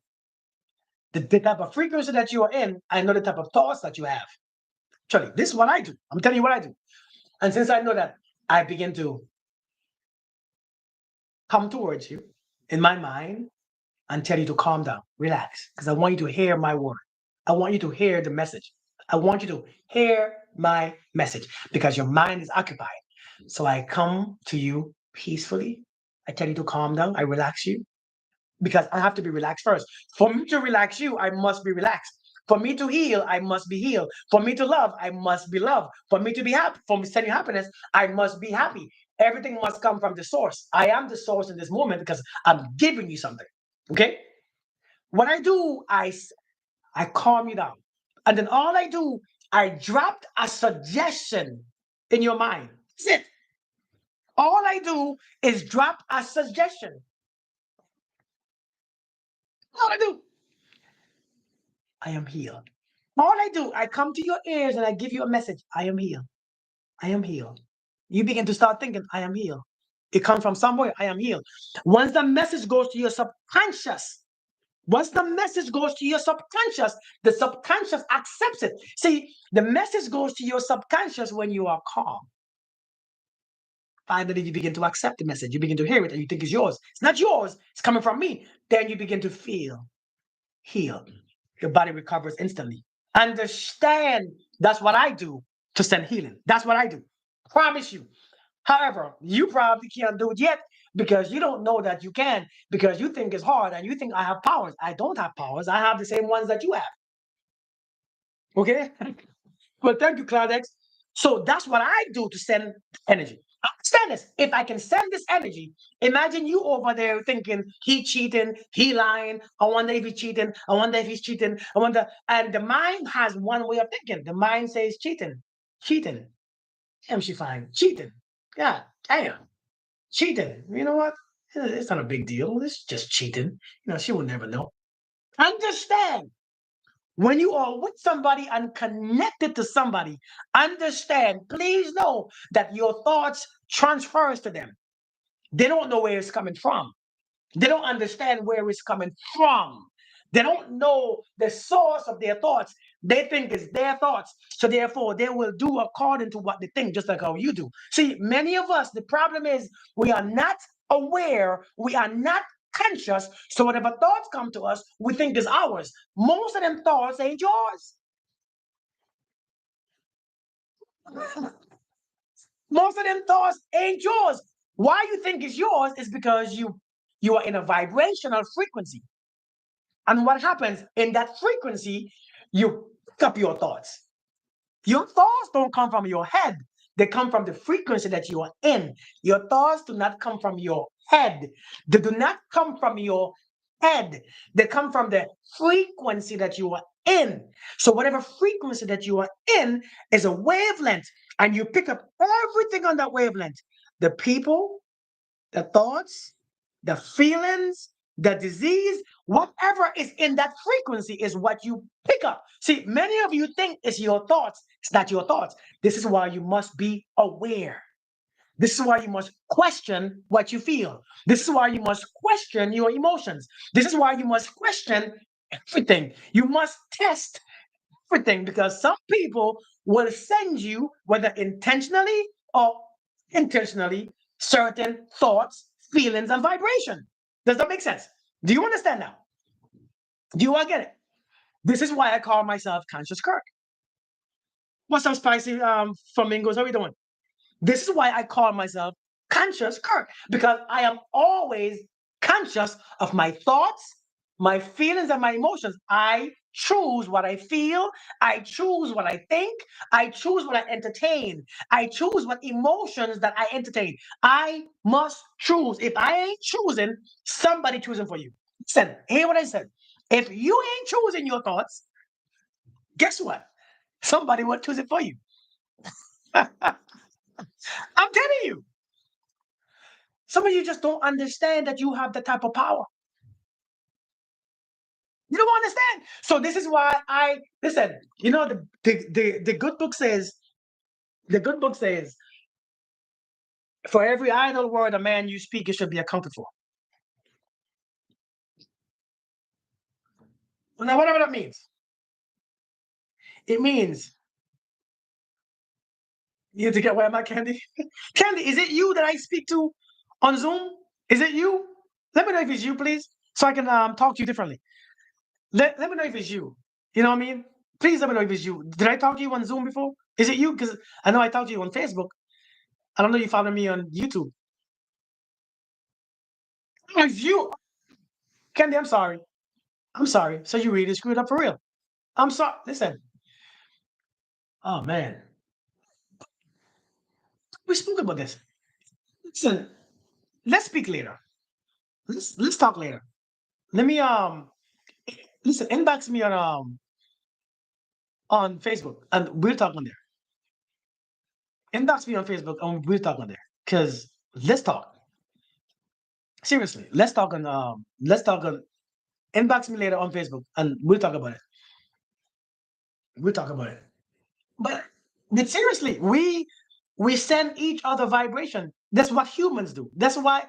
S1: The type of frequency that you are in, I know the type of thoughts that you have. Actually, this is what I do. I'm telling you what I do. And since I know that, I begin to come towards you in my mind and tell you to calm down, relax, because I want you to hear my word. I want you to hear the message. I want you to hear my message because your mind is occupied. So I come to you peacefully. I tell you to calm down. I relax you because I have to be relaxed first. For me to relax you, I must be relaxed. For me to heal, I must be healed. For me to love, I must be loved. For me to be happy, for me to send you happiness, I must be happy. Everything must come from the source. I am the source in this moment because I'm giving you something. Okay? What I do, I calm you down. And then all I do, I dropped a suggestion in your mind. That's it. All I do is drop a suggestion. All I do, I am healed. All I do, I come to your ears and I give you a message. I am healed. I am healed. You begin to start thinking, I am healed. It comes from somewhere, I am healed. Once the message goes to your subconscious, once the message goes to your subconscious, the subconscious accepts it. See, the message goes to your subconscious when you are calm. Finally, you begin to accept the message. You begin to hear it and you think it's yours. It's not yours, it's coming from me. Then you begin to feel healed. Your body recovers instantly. Understand that's what I do to send healing. That's what I do. Promise you. However, you probably can't do it yet because you don't know that you can, because you think it's hard and you think I have powers. I don't have powers. I have the same ones that you have. Okay? Well, thank you, Claudex. So that's what I do to send energy. Understand this. If I can send this energy, imagine you over there thinking he cheating, he lying. I wonder if he's cheating. I wonder if he's cheating. I wonder. And the mind has one way of thinking. The mind says cheating, cheating. Damn, she fine. Cheating. Yeah, damn. Cheating. You know what? It's not a big deal. It's just cheating. She will never know. Understand. When you are with somebody and connected to somebody, understand, please know that your thoughts transfers to them. They don't know where it's coming from. They don't understand where it's coming from. They don't know the source of their thoughts. They think it's their thoughts. So therefore, they will do according to what they think, just like how you do. See, many of us, the problem is we are not aware, we are not conscious. So whatever thoughts come to us, we think is ours. Most of them thoughts ain't yours. Most of them thoughts ain't yours. Why you think it's yours is because you are in a vibrational frequency. And what happens in that frequency, you pick up your thoughts. Your thoughts don't come from your head. They come from the frequency that you are in. Your thoughts do not come from your head. They do not come from your head. They come from the frequency that you are in. So whatever frequency that you are in is a wavelength, and you pick up everything on that wavelength. The people, the thoughts, the feelings, the disease, whatever is in that frequency is what you pick up. See, many of you think it's your thoughts. It's not your thoughts. This is why you must be aware. This is why you must question what you feel. This is why you must question your emotions. This is why you must question everything. You must test everything, because some people will send you, whether intentionally or intentionally, certain thoughts, feelings, and vibration. Does that make sense? Do you understand now? Do you all get it? This is why I call myself Conscious Kirk. What's up, spicy flamingos? How are we doing? This is why I call myself Conscious Kirk, because I am always conscious of my thoughts, my feelings, and my emotions. I choose what I feel. I choose what I think. I choose what I entertain. I choose what emotions that I entertain. I must choose. If I ain't choosing, somebody choosing for you. Listen, hear what I said. If you ain't choosing your thoughts, guess what? Somebody will choose it for you. I'm telling you. Some of you just don't understand that you have that type of power. You don't understand. So this is why I listen. The good book says, for every idle word a man you speak, it should be accounted for. Now, whatever that means, it means you have to get where am I, Candy? Candy, is it you that I speak to on Zoom? Is it you? Let me know if it's you, please, so I can talk to you differently. Let me know if it's you. You know what I mean? Please let me know if it's you. Did I talk to you on Zoom before? Is it you? Because I know I talked to you on Facebook. I don't know you followed me on YouTube. Oh, it's you. Candy, I'm sorry. I'm sorry. So you really screwed up for real. I'm sorry. Listen. Oh man. We spoke about this. Listen, let's speak later. Let's talk later. Let me listen, inbox me on Facebook and we'll talk on there. Inbox me on Facebook and we'll talk on there. Cause let's talk. Seriously. Let's talk on inbox me later on Facebook and we'll talk about it. We'll talk about it. But seriously, We send each other vibration. That's what humans do. That's why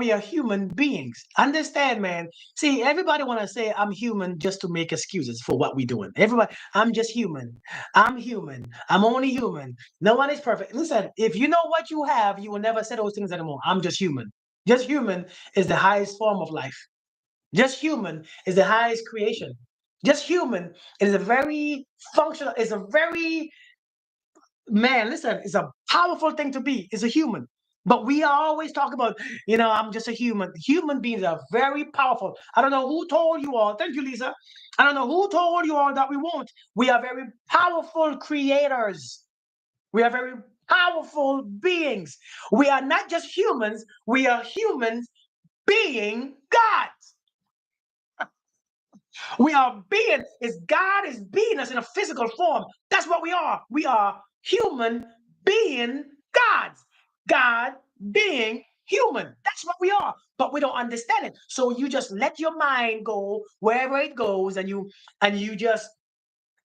S1: we are human beings. Understand, man. See, everybody want to say I'm human just to make excuses for what we're doing. Everybody, I'm just human. I'm human. I'm only human. No one is perfect. Listen, if you know what you have, you will never say those things anymore. I'm just human. Just human is the highest form of life. Just human is the highest creation. Just human is a very functional, is a very, man, listen, it's a powerful thing to be. It's a human. But we always talk about, I'm just a human. Human beings are very powerful. I don't know who told you all. Thank you, Lisa. I don't know who told you all that we won't. We are very powerful creators. We are very powerful beings. We are not just humans, we are humans being gods. We are being, is God is being us in a physical form. That's what we are. We are human being gods. God being human. That's what we are. But we don't understand it. So you just let your mind go wherever it goes, and you just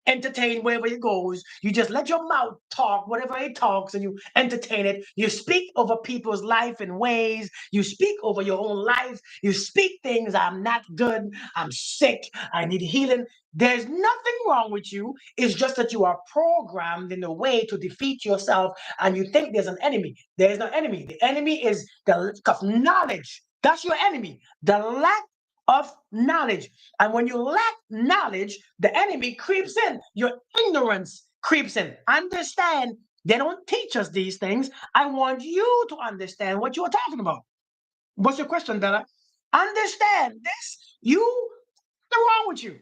S1: entertain wherever it goes. You just let your mouth talk whatever it talks and you entertain it. You speak over people's life in ways. You speak over your own life. You speak things. I'm not good. I'm sick. I need healing. There's nothing wrong with you. It's just that you are programmed in a way to defeat yourself and you think there's an enemy. There's no enemy. The enemy is the lack of knowledge. That's your enemy. The lack of knowledge. And when you lack knowledge, the enemy creeps in. Your ignorance creeps in. Understand, they don't teach us these things. I want you to understand what you're talking about. What's your question, Bella? Understand this. What's wrong with you?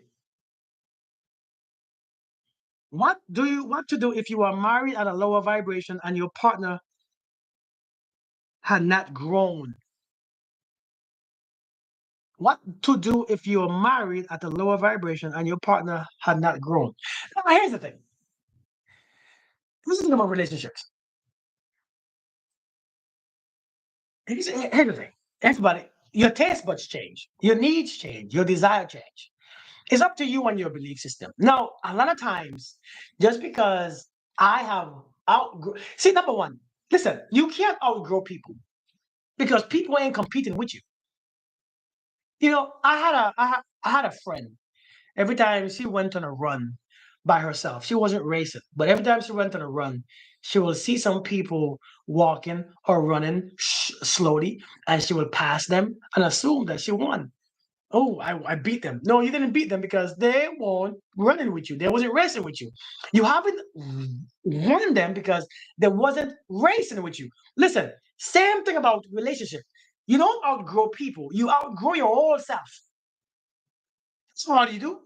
S1: What to do if you are married at a lower vibration and your partner had not grown? What to do if you're married at a lower vibration and your partner had not grown? Now, here's the thing. This is about relationships. Here's the thing. Everybody, your taste buds change, your needs change, your desire change. It's up to you and your belief system. Now, a lot of times, just because I have outgrown, see, number one, listen, you can't outgrow people because people ain't competing with you. I had a friend. Every time she went on a run by herself, she wasn't racing, but every time she went on a run, she will see some people walking or running slowly, and she will pass them and assume that she won. Oh, I beat them. No, you didn't beat them because they weren't running with you. They wasn't racing with you. You haven't won them because they wasn't racing with you. Listen, same thing about relationship. You don't outgrow people. You outgrow your old self. So how do you do?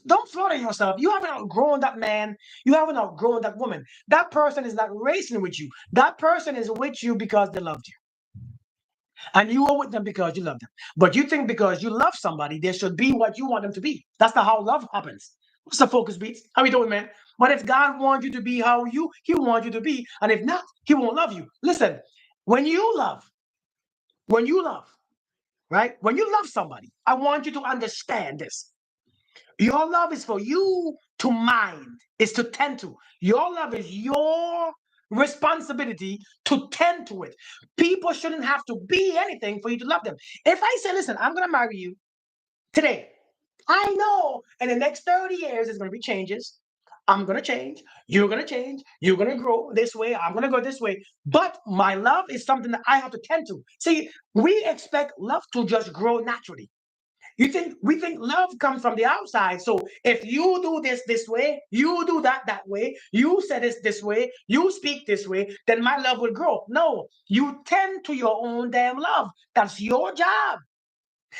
S1: Don't flatter yourself. You haven't outgrown that man. You haven't outgrown that woman. That person is not racing with you. That person is with you because they loved you. And you are with them because you love them. But you think because you love somebody, they should be what you want them to be. That's not how love happens. What's the focus beats? How we doing, man? But if God wants you to be how He wants you to be. And if not, He won't love you. Listen, when you love, when you love, right? When you love somebody, I want you to understand this. Your love is for you to mind, is to tend to. Your love is your responsibility to tend to it. People shouldn't have to be anything for you to love them. If I say, listen, I'm going to marry you today, I know in the next 30 years there's going to be changes. I'm going to change. You're going to change. You're going to grow this way. I'm going to go this way. But my love is something that I have to tend to. See, we expect love to just grow naturally. We think love comes from the outside. So if you do this way, you do that way, you say this way, you speak this way, then my love will grow. No, you tend to your own damn love. That's your job.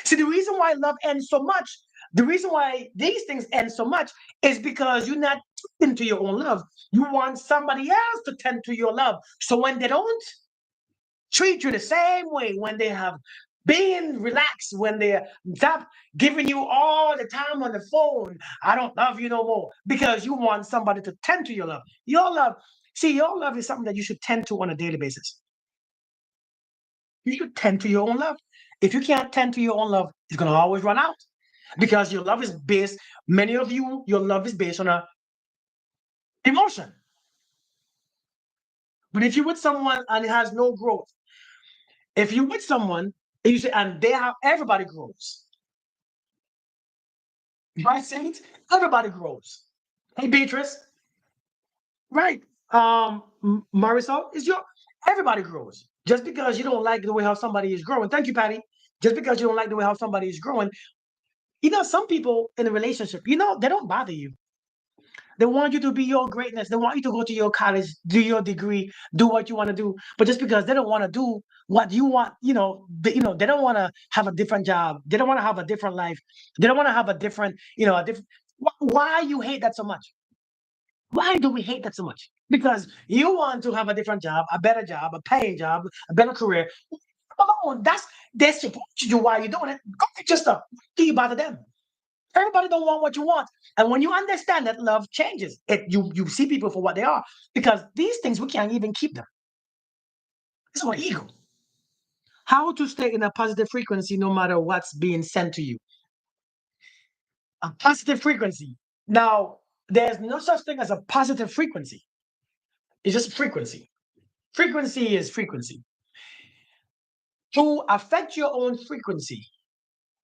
S1: See, the reason why love ends so much, the reason why these things end so much is because you're not tending to your own love. You want somebody else to tend to your love. So when they don't treat you the same way, when they have been relaxed, when they stop giving you all the time on the phone, I don't love you no more because you want somebody to tend to your love. Your love is something that you should tend to on a daily basis. You should tend to your own love. If you can't tend to your own love, it's going to always run out because your love is based, many of you, your love is based on a emotion. But if you're with someone and it has no growth, if you're with someone and you say, and they have everybody grows, right, Saints? Everybody grows. Hey, Beatrice, right? Marisol, is your everybody grows. Just because you don't like the way how somebody is growing, thank you, Patty. Just because you don't like the way how somebody is growing, some people in a relationship, they don't bother you. They want you to be your greatness. They want you to go to your college, do your degree, do what you want to do. But just because they don't want to do what you want, they don't want to have a different job. They don't want to have a different life. They don't want to have a different, a different. Why you hate that so much? Why do we hate that so much? Because you want to have a different job, a paying job, a better career. Come on, they're supposed to do why you're doing it. Go get your stuff. Do you bother them? Everybody don't want what you want. And when you understand that love changes, you see people for what they are. Because these things we can't even keep them. It's our ego. How to stay in a positive frequency no matter what's being sent to you. A positive frequency. Now, there's no such thing as a positive frequency. It's just frequency. Frequency is frequency. To affect your own frequency,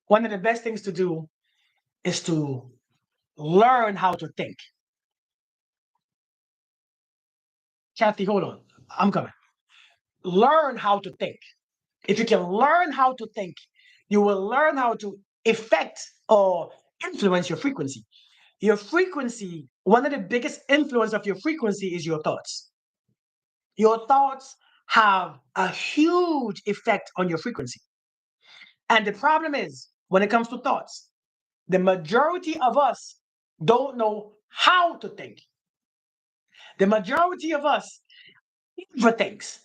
S1: one of the best things to do is to learn how to think. Kathy, hold on. I'm coming. Learn how to think. If you can learn how to think, you will learn how to affect or influence your frequency. Your frequency, one of the biggest influence of your frequency is your thoughts. Your thoughts have a huge effect on your frequency. And the problem is, when it comes to thoughts, the majority of us don't know how to think. The majority of us overthinks.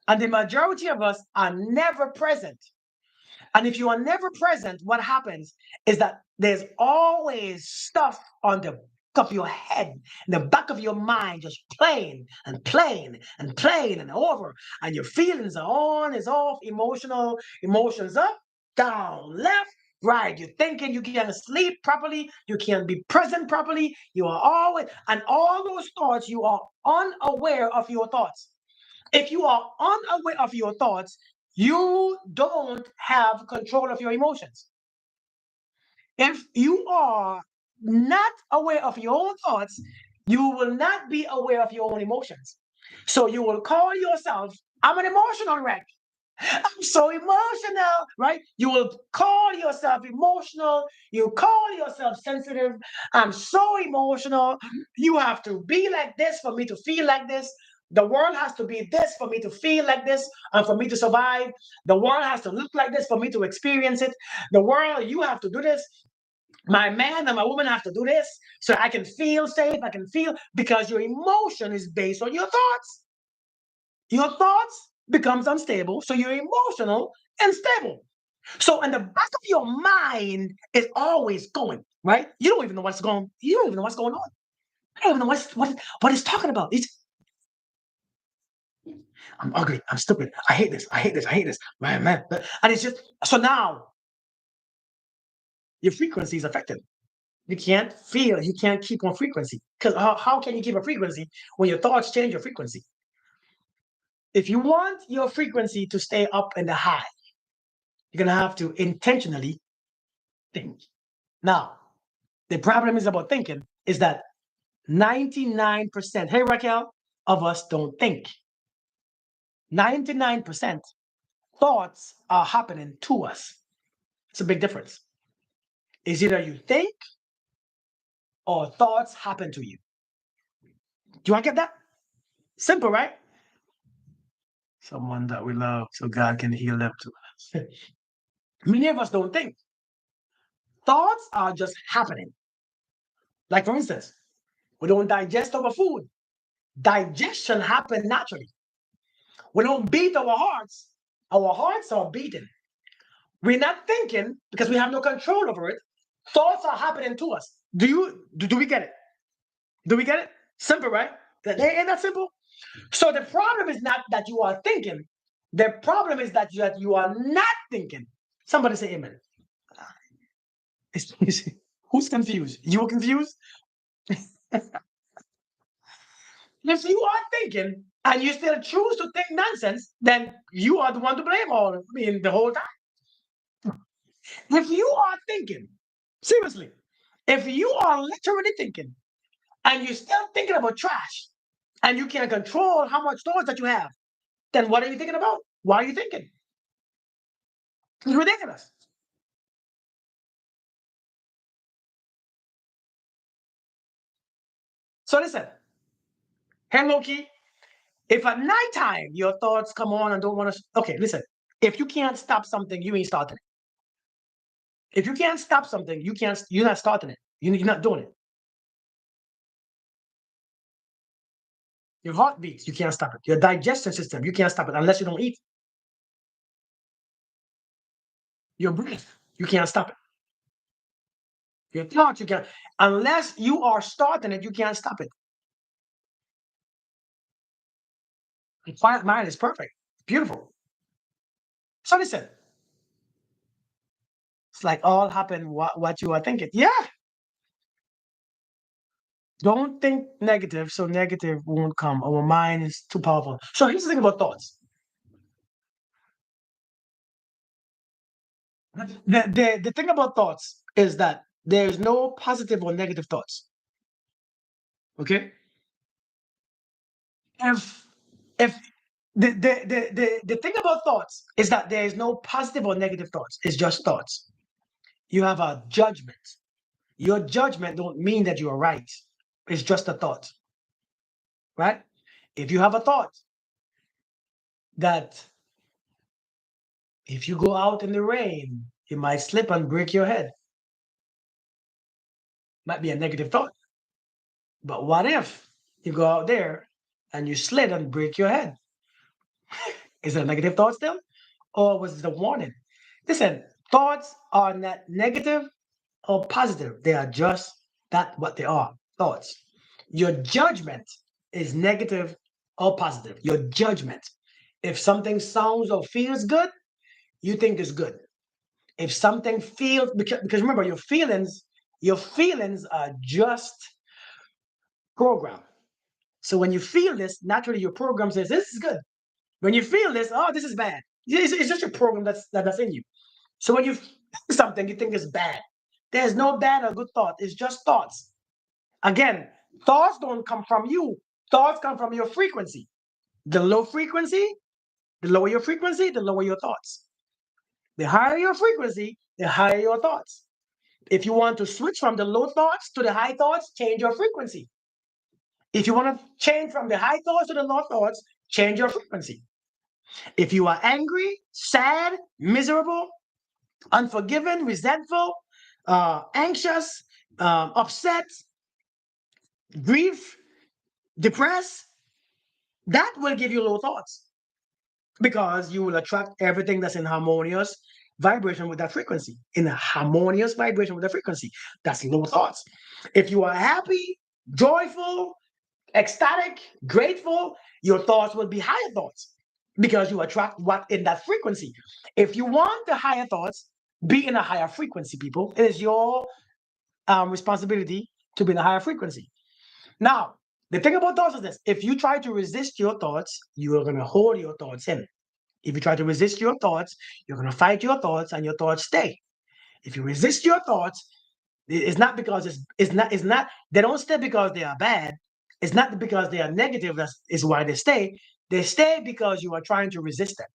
S1: And the majority of us are never present. And if you are never present, what happens is that there's always stuff on the back of your head, in the back of your mind, just playing and playing and playing and over. And your feelings are on, is off, emotions up, down, left, right. You're thinking you can't sleep properly, you can't be present properly. You are always, and all those thoughts, you are unaware of your thoughts. If you are unaware of your thoughts, you don't have control of your emotions. If you are not aware of your own thoughts, you will not be aware of your own emotions. So you will call yourself, I'm an emotional wreck. I'm so emotional, right? You will call yourself emotional. You call yourself sensitive. I'm so emotional. You have to be like this for me to feel like this. The world has to be this for me to feel like this and for me to survive. The world has to look like this for me to experience it. The world, you have to do this. My man and my woman have to do this so I can feel safe. I can feel because your emotion is based on your thoughts. Your thoughts becomes unstable, so you're emotional and stable. So in the back of your mind is always going, right? You don't even know what's going. You don't even know what's going on. I don't even know what it's talking about. I'm ugly. I'm stupid. I hate this. I hate this. I hate this. Man. And it's just so now your frequency is affected. You can't feel. You can't keep on frequency because how can you keep a frequency when your thoughts change your frequency? If you want your frequency to stay up in the high, you're gonna have to intentionally think. Now, the problem is about thinking is that 99%, hey Raquel, of us don't think. 99% thoughts are happening to us. It's a big difference. Is either you think or thoughts happen to you. Do you want to get that? Simple, right? Someone that we love so God can heal them too. Many of us don't think. Thoughts are just happening. Like, for instance, we don't digest our food. Digestion happens naturally. We don't beat our hearts. Our hearts are beating. We're not thinking because we have no control over it. Thoughts are happening to us. Do we get it? Do we get it? Simple, right? Ain't that simple? So the problem is not that you are thinking. The problem is that you are not thinking. Somebody say amen. Who's confused? You were confused? If you are thinking, and you still choose to think nonsense, then you are the one to blame the whole time. If you are thinking, seriously, if you are literally thinking and you're still thinking about trash and you can't control how much thoughts that you have, then what are you thinking about? Why are you thinking? It's ridiculous. So listen, hey Loki, if at nighttime your thoughts come on and don't want to, okay, listen, if you can't stop something, you ain't starting it. If you can't stop something, you're not starting it. You're not doing it. Your heart beats, you can't stop it. Your digestion system, you can't stop it unless you don't eat. Your breath, you can't stop it. Your thoughts, you can't. Unless you are starting it, you can't stop it. A quiet mind is perfect. It's beautiful. So listen, it's like all happen what you are thinking. Yeah, don't think negative, so negative won't come. Our mind is too powerful. So here's the thing about thoughts. The thing about thoughts is that there's no positive or negative thoughts. Okay? If if the thing about thoughts is that there is no positive or negative thoughts, it's just thoughts. You have a judgment. Your judgment don't mean that you are right. It's just a thought, right? If you have a thought that if you go out in the rain, you might slip and break your head, might be a negative thought. But what if you go out there and you slid and break your head? Is it a negative thought still? Or was it a warning? Listen, thoughts are not negative or positive. They are just that what they are, thoughts. Your judgment is negative or positive. Your judgment. If something sounds or feels good, you think it's good. If something feels because remember your feelings are just program. So when you feel this, naturally your program says this is good. When you feel this, oh, this is bad. It's just your program that's in you. So when you feel something you think is bad, there's no bad or good thought. It's just thoughts. Again, thoughts don't come from you. Thoughts come from your frequency. The low frequency, the lower your frequency, the lower your thoughts. The higher your frequency, the higher your thoughts. If you want to switch from the low thoughts to the high thoughts, change your frequency. If you want to change from the high thoughts to the low thoughts, change your frequency. If you are angry, sad, miserable, unforgiving, resentful, anxious, upset, grief, depressed, that will give you low thoughts because you will attract everything that's in harmonious vibration with that frequency. In a harmonious vibration with the frequency, that's low thoughts. If you are happy, joyful, ecstatic, grateful, your thoughts will be higher thoughts because you attract what in that frequency. If you want the higher thoughts, be in a higher frequency, people. It is your responsibility to be in a higher frequency. Now, the thing about thoughts is this: if you try to resist your thoughts, you are going to hold your thoughts in. If you try to resist your thoughts, you're going to fight your thoughts, and your thoughts stay. If you resist your thoughts, it's not because it's not they don't stay because they are bad. It's not because they are negative. That is why they stay. They stay because you are trying to resist them.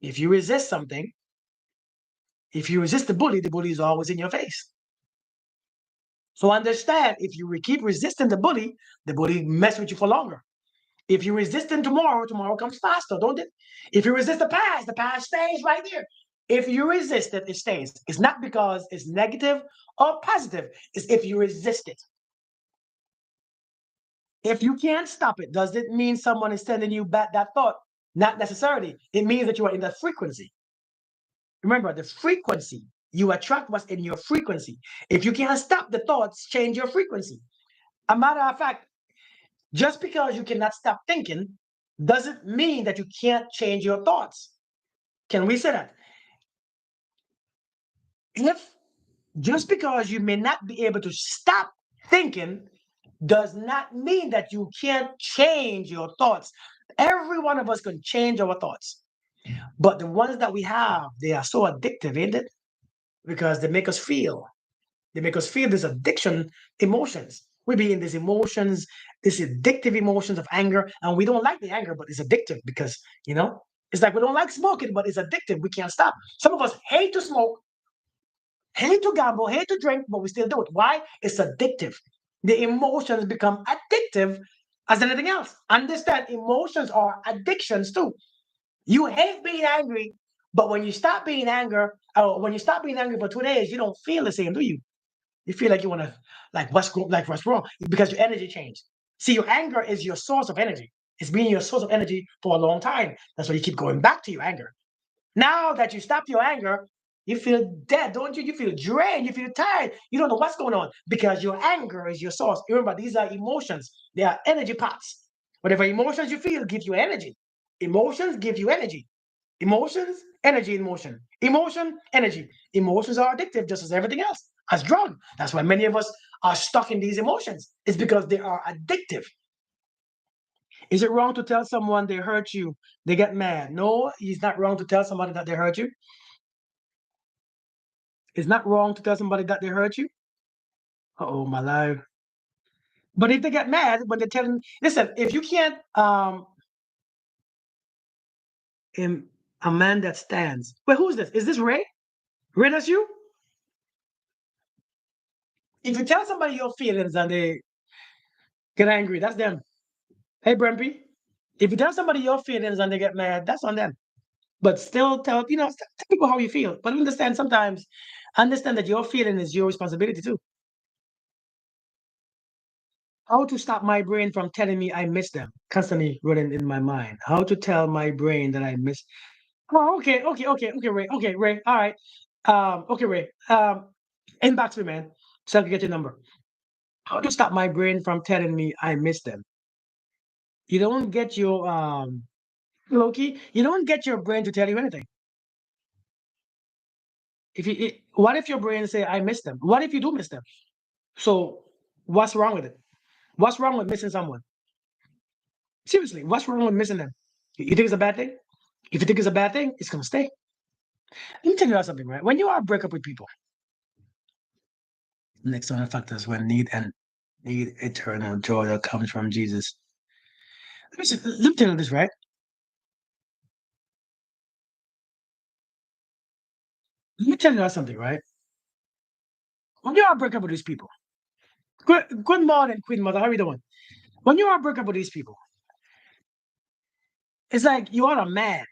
S1: If you resist something, if you resist the bully is always in your face. So understand, if you keep resisting the bully mess with you for longer. If you resist them tomorrow, tomorrow comes faster, don't it? If you resist the past stays right there. If you resist it, it stays. It's not because it's negative or positive. It's if you resist it. If you can't stop it, does it mean someone is sending you back that thought? Not necessarily. It means that you are in that frequency. Remember, the frequency, you attract what's in your frequency. If you can't stop the thoughts, change your frequency. A matter of fact, just because you cannot stop thinking doesn't mean that you can't change your thoughts. Can we say that? If just because you may not be able to stop thinking does not mean that you can't change your thoughts. Every one of us can change our thoughts. But the ones that we have, they are so addictive, ain't it? Because they make us feel. They make us feel this addiction emotions. We be in these emotions, these addictive emotions of anger, and we don't like the anger, but it's addictive because, it's like we don't like smoking, but it's addictive. We can't stop. Some of us hate to smoke, hate to gamble, hate to drink, but we still do it. Why? It's addictive. The emotions become addictive as anything else. Understand, emotions are addictions too. You hate being angry, but when you stop being angry, or when you stop being angry for 2 days, you don't feel the same, do you? You feel like you want to, like what's wrong? Because your energy changed. See, your anger is your source of energy. It's been your source of energy for a long time. That's why you keep going back to your anger. Now that you stop your anger, you feel dead, don't you? You feel drained. You feel tired. You don't know what's going on because your anger is your source. Remember, these are emotions. They are energy pots. Whatever emotions you feel give you energy. Emotions give you energy. Emotions, energy in motion. Emotion, energy. Emotions are addictive just as everything else, as drug. That's why many of us are stuck in these emotions. It's because they are addictive. Is it wrong to tell someone they hurt you? They get mad. No, it's not wrong to tell somebody that they hurt you. It's not wrong to tell somebody that they hurt you. Oh my life. But if they get mad when they're telling, listen, if you can't, in a man that stands. Wait, who's this? Is this Ray? Ray, that's you? If you tell somebody your feelings and they get angry, that's them. Hey, Brempy. If you tell somebody your feelings and they get mad, that's on them. But still tell people how you feel. But understand that your feeling is your responsibility too. How to stop my brain from telling me I miss them, constantly running in my mind. How to tell my brain that I miss. Oh, okay, Ray. Okay, Ray. All right. Okay, Ray. Inbox me, man. So I can get your number. How to stop my brain from telling me I miss them? You don't get your Loki. You don't get your brain to tell you anything. What if your brain say I miss them? What if you do miss them? So what's wrong with it? What's wrong with missing someone? Seriously, what's wrong with missing them? You think it's a bad thing? If you think it's a bad thing, it's gonna stay. Let me tell you something, right? When you are break up with people, next one factors when need eternal joy that comes from Jesus. Let me tell you this, right? Let me tell you something, right? When you are break up with these people, good morning, Queen Mother. How are you doing? When you are break up with these people, it's like you are mad.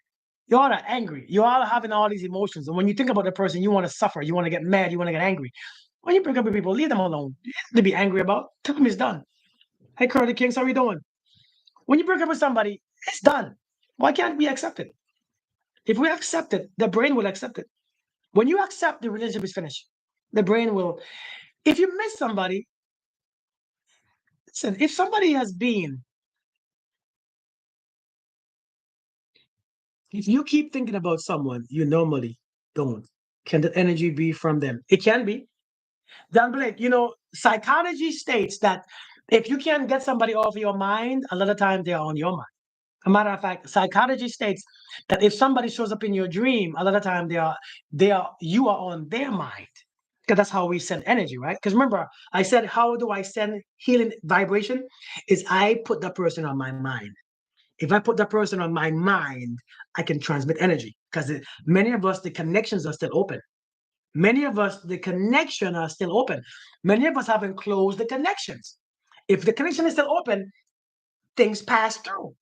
S1: You are angry. You are having all these emotions. And when you think about the person, you want to suffer. You want to get mad. You want to get angry. When you break up with people, leave them alone. You have to be angry about. Tell them it's done. Hey, Curly Kings, how are you doing? When you break up with somebody, it's done. Why can't we accept it? If we accept it, the brain will accept it. When you accept the relationship is finished, the brain will. If you miss somebody, listen, if somebody has been, if you keep thinking about someone you normally don't, can the energy be from them? It can be. John Blake, psychology states that if you can get somebody off your mind, a lot of times they're on your mind. A matter of fact, psychology states that if somebody shows up in your dream, a lot of time you are on their mind. Because that's how we send energy, right? Because remember, I said, how do I send healing vibration? Is I put that person on my mind. If I put that person on my mind, I can transmit energy. Because many of us, the connections are still open. Many of us, the connection are still open. Many of us haven't closed the connections. If the connection is still open, things pass through.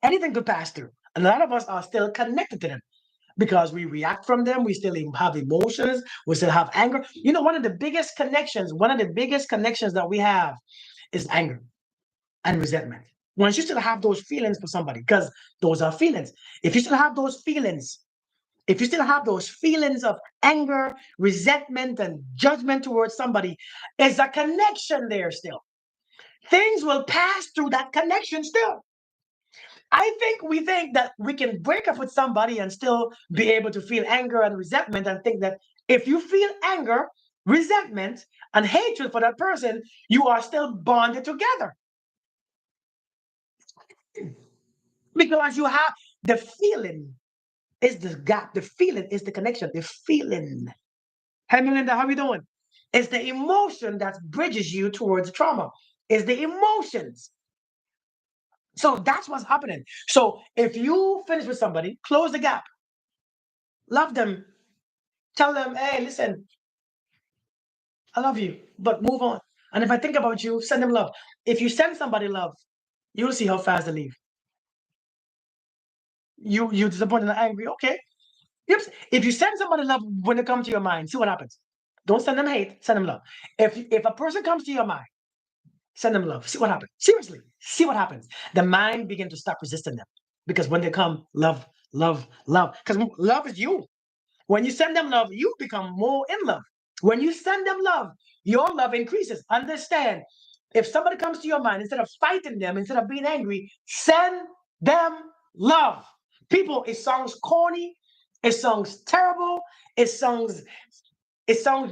S1: Anything could pass through. And a lot of us are still connected to them because we react from them. We still have emotions. We still have anger. One of the biggest connections that we have is anger and resentment. Once you still have those feelings for somebody, because those are feelings. If you still have those feelings, if you still have those feelings of anger, resentment, and judgment towards somebody, is a connection there still. Things will pass through that connection still. We think that we can break up with somebody and still be able to feel anger and resentment and think that if you feel anger, resentment, and hatred for that person, you are still bonded together. Because you have the feeling is the gap, the feeling is the connection, the feeling. Hey Melinda, how you doing? It's the emotion that bridges you towards trauma. It's the emotions. So that's what's happening. So if you finish with somebody, close the gap, love them, tell them, hey, listen, I love you, but move on. And if I think about you, send them love. If you send somebody love, you'll see how fast they leave. You disappointed and angry, okay. Yep. If you send somebody love when they come to your mind, see what happens. Don't send them hate, send them love. If a person comes to your mind, send them love. See what happens. Seriously, see what happens. The mind begin to stop resisting them because when they come, love, love, love. Because love is you. When you send them love, you become more in love. When you send them love, your love increases. Understand? If somebody comes to your mind, instead of fighting them, instead of being angry, send them love. People, it sounds corny, it sounds terrible, it sounds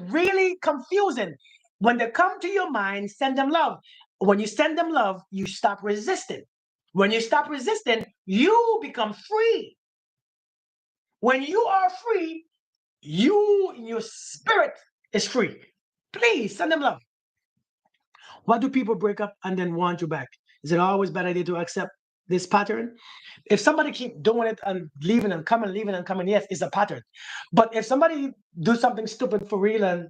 S1: really confusing. When they come to your mind, send them love. When you send them love, you stop resisting. When you stop resisting, you become free. When you are free, your spirit is free. Please send them love. Why do people break up and then want you back? Is it always a bad idea to accept this pattern? If somebody keep doing it and leaving and coming, yes, it's a pattern. But if somebody do something stupid for real and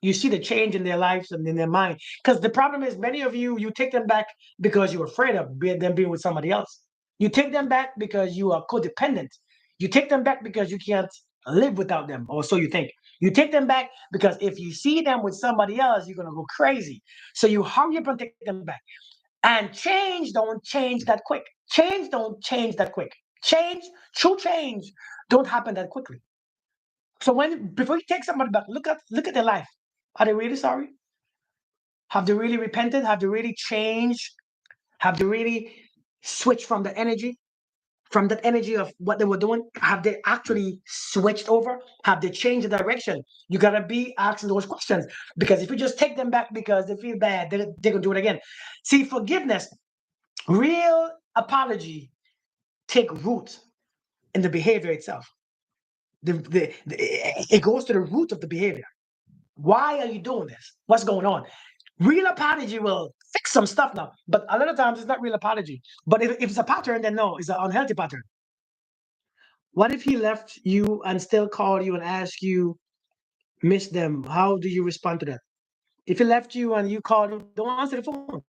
S1: you see the change in their lives and in their mind, because the problem is many of you take them back because you're afraid of them being with somebody else. You take them back because you are codependent. You take them back because you can't live without them, or so you think. You take them back because if you see them with somebody else, you're gonna go crazy. So you hurry up and take them back. And change don't change that quick. Change don't change that quick. True change, don't happen that quickly. So before you take somebody back, look at their life. Are they really sorry? Have they really repented? Have they really changed? Have they really switched from that energy of what they were doing? Have they actually switched over? Have they changed the direction? You gotta be asking those questions because if you just take them back because they feel bad, they're gonna do it again. See, forgiveness, real apology, take root in the behavior itself. It goes to the root of the behavior. Why are you doing this? What's going on? Real apology will fix some stuff now, but a lot of times it's not real apology. But if it's a pattern, then no, it's an unhealthy pattern. What if he left you and still called you and asked you, miss them? How do you respond to that? If he left you and you called him, don't answer the phone.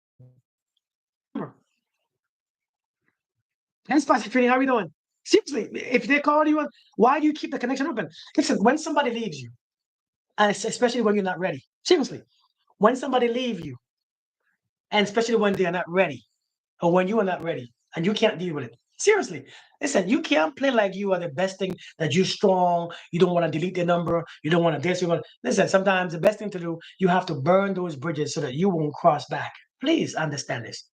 S1: Remember. Hence, Pastor Trini, how are you doing? Seriously, if they call you, why do you keep the connection open? Listen, when somebody leaves you, and especially when you're not ready, seriously, when somebody leaves you, and especially when they are not ready, or when you are not ready and you can't deal with it. Seriously, listen, you can't play like you are the best thing, that you're strong, you don't want to delete the number, you don't want to this, you want listen, sometimes the best thing to do, you have to burn those bridges so that you won't cross back. Please understand this.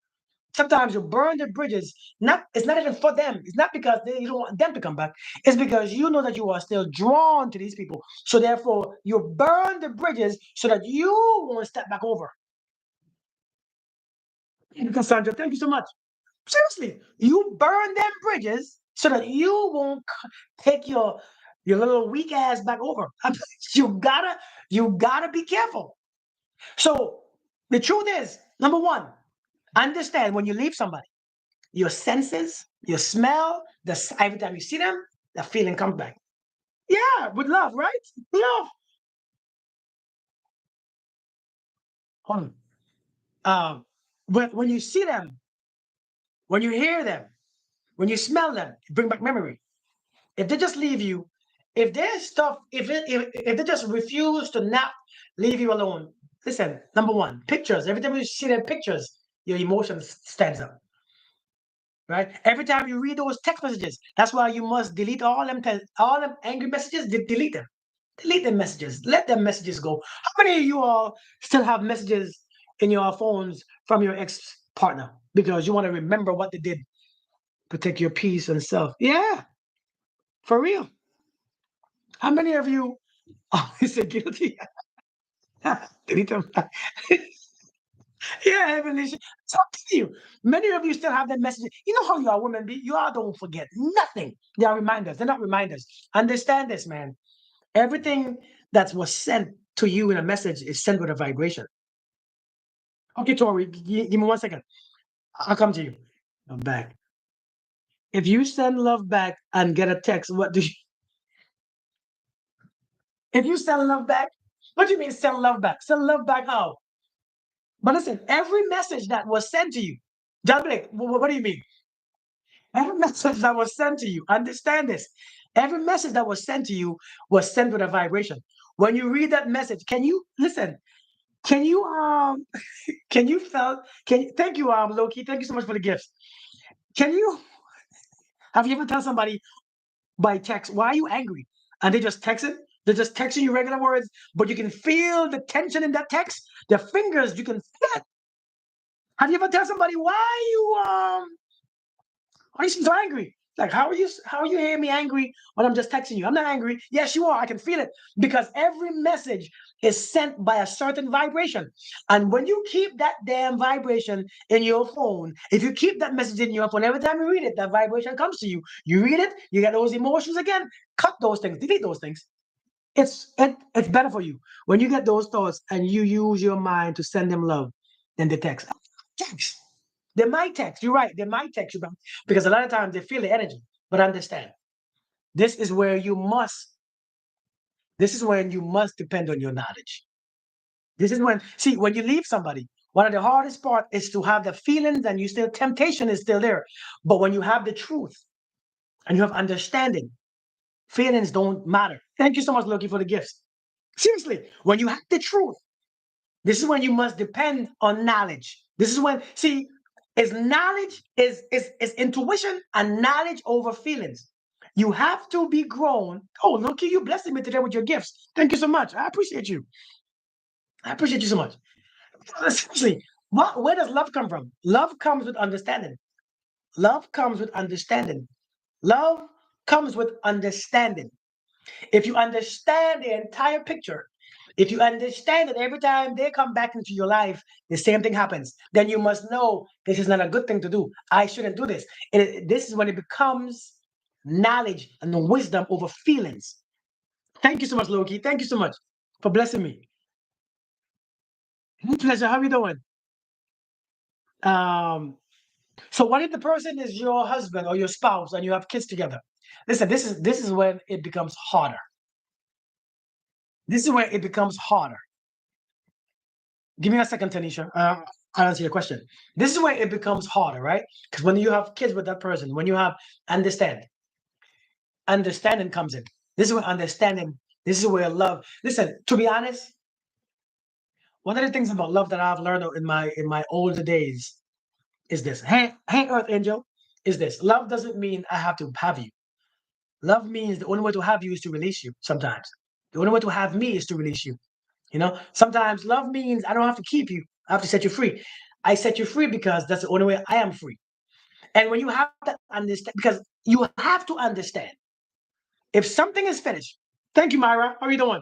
S1: Sometimes you burn the bridges, it's not even for them. It's not because you don't want them to come back. It's because you know that you are still drawn to these people. So therefore, you burn the bridges so that you won't step back over. Cassandra, thank you so much. Seriously, you burn them bridges so that you won't take your little weak ass back over. You gotta be careful. So the truth is, number one, understand when you leave somebody, your senses, your smell, every time you see them, the feeling comes back. Yeah, with love, right? Love. Hold on. When you see them, when you hear them, when you smell them, bring back memory. If they just leave you, if their stuff, if they just refuse to not leave you alone, listen. Number one, pictures. Every time you see their pictures, your emotions stands up. Right. Every time you read those text messages, that's why you must delete all them angry messages. Delete them. Delete the messages. Let them messages go. How many of you all still have messages in your phones from your ex partner because you want to remember what they did, protect your peace and self? Yeah, for real. How many of you? Oh, you said guilty. Delete them. Yeah, Heavenly. So I'm telling you, many of you still have that message. You know how you are, women. You all don't forget nothing. They are reminders. They're not reminders. Understand this, man. Everything that was sent to you in a message is sent with a vibration. Okay, Tori, give me 1 second. I'll come to you. I'm back. If you send love back and get a text, what do you? If you send love back, what do you mean send love back? Send love back how? But listen, every message that was sent to you, John Blake, what do you mean? Every message that was sent to you, understand this. Every message that was sent to you was sent with a vibration. When you read that message, can you listen? Can you can you felt can you thank you Loki, thank you so much for the gifts. Can you have you ever tell somebody by text, why are you angry? And they just text it. They're just texting you regular words, but you can feel the tension in that text. Their fingers, you can feel it. Have you ever tell somebody why you seem so angry? Like how are you hearing me angry when I'm just texting you? I'm not angry. Yes, you are. I can feel it because every message is sent by a certain vibration. And when you keep that damn vibration in your phone, if you keep that message in your phone, every time you read it, that vibration comes to you. You read it, you get those emotions again. Cut those things, delete those things. It's better for you when you get those thoughts and you use your mind to send them love than the text. Text. They might text. You're right. They might text you back because a lot of times they feel the energy. But understand, this is where you must. This is when you must depend on your knowledge. This is when see when you leave somebody. One of the hardest part is to have the feelings and you still temptation is still there. But when you have the truth and you have understanding, feelings don't matter. Thank you so much, Loki, for the gifts. Seriously, when you have the truth, this is when you must depend on knowledge. This is when see is knowledge is intuition and knowledge over feelings. You have to be grown. Oh, Loki, you blessing me today with your gifts. Thank you so much. I appreciate you. I appreciate you so much. Seriously, where does love come from? Love comes with understanding. Love comes with understanding. Love comes with understanding. If you understand the entire picture, if you understand that every time they come back into your life, the same thing happens, then you must know this is not a good thing to do. I shouldn't do this. This is when it becomes knowledge and wisdom over feelings. Thank you so much, Loki. Thank you so much for blessing me. My pleasure. How are you doing? Um, so what if the person is your husband or your spouse and you have kids together? Listen, this is when it becomes harder. This is where it becomes harder. Give me a second, Tanisha. I'll answer your question. This is where it becomes harder, right? Because when you have kids with that person, when you have understand, understanding comes in. This is where understanding. This is where love. Listen, to be honest, one of the things about love that I've learned in my older days is this. Hey, Earth Angel, is this. Love doesn't mean I have to have you. Love means the only way to have you is to release you. Sometimes the only way to have me is to release you. Sometimes love means I don't have to keep you. I have to set you free. I set you free because that's the only way I am free. And when you have to understand, because you have to understand, if something is finished, thank you, Myra. How are you doing?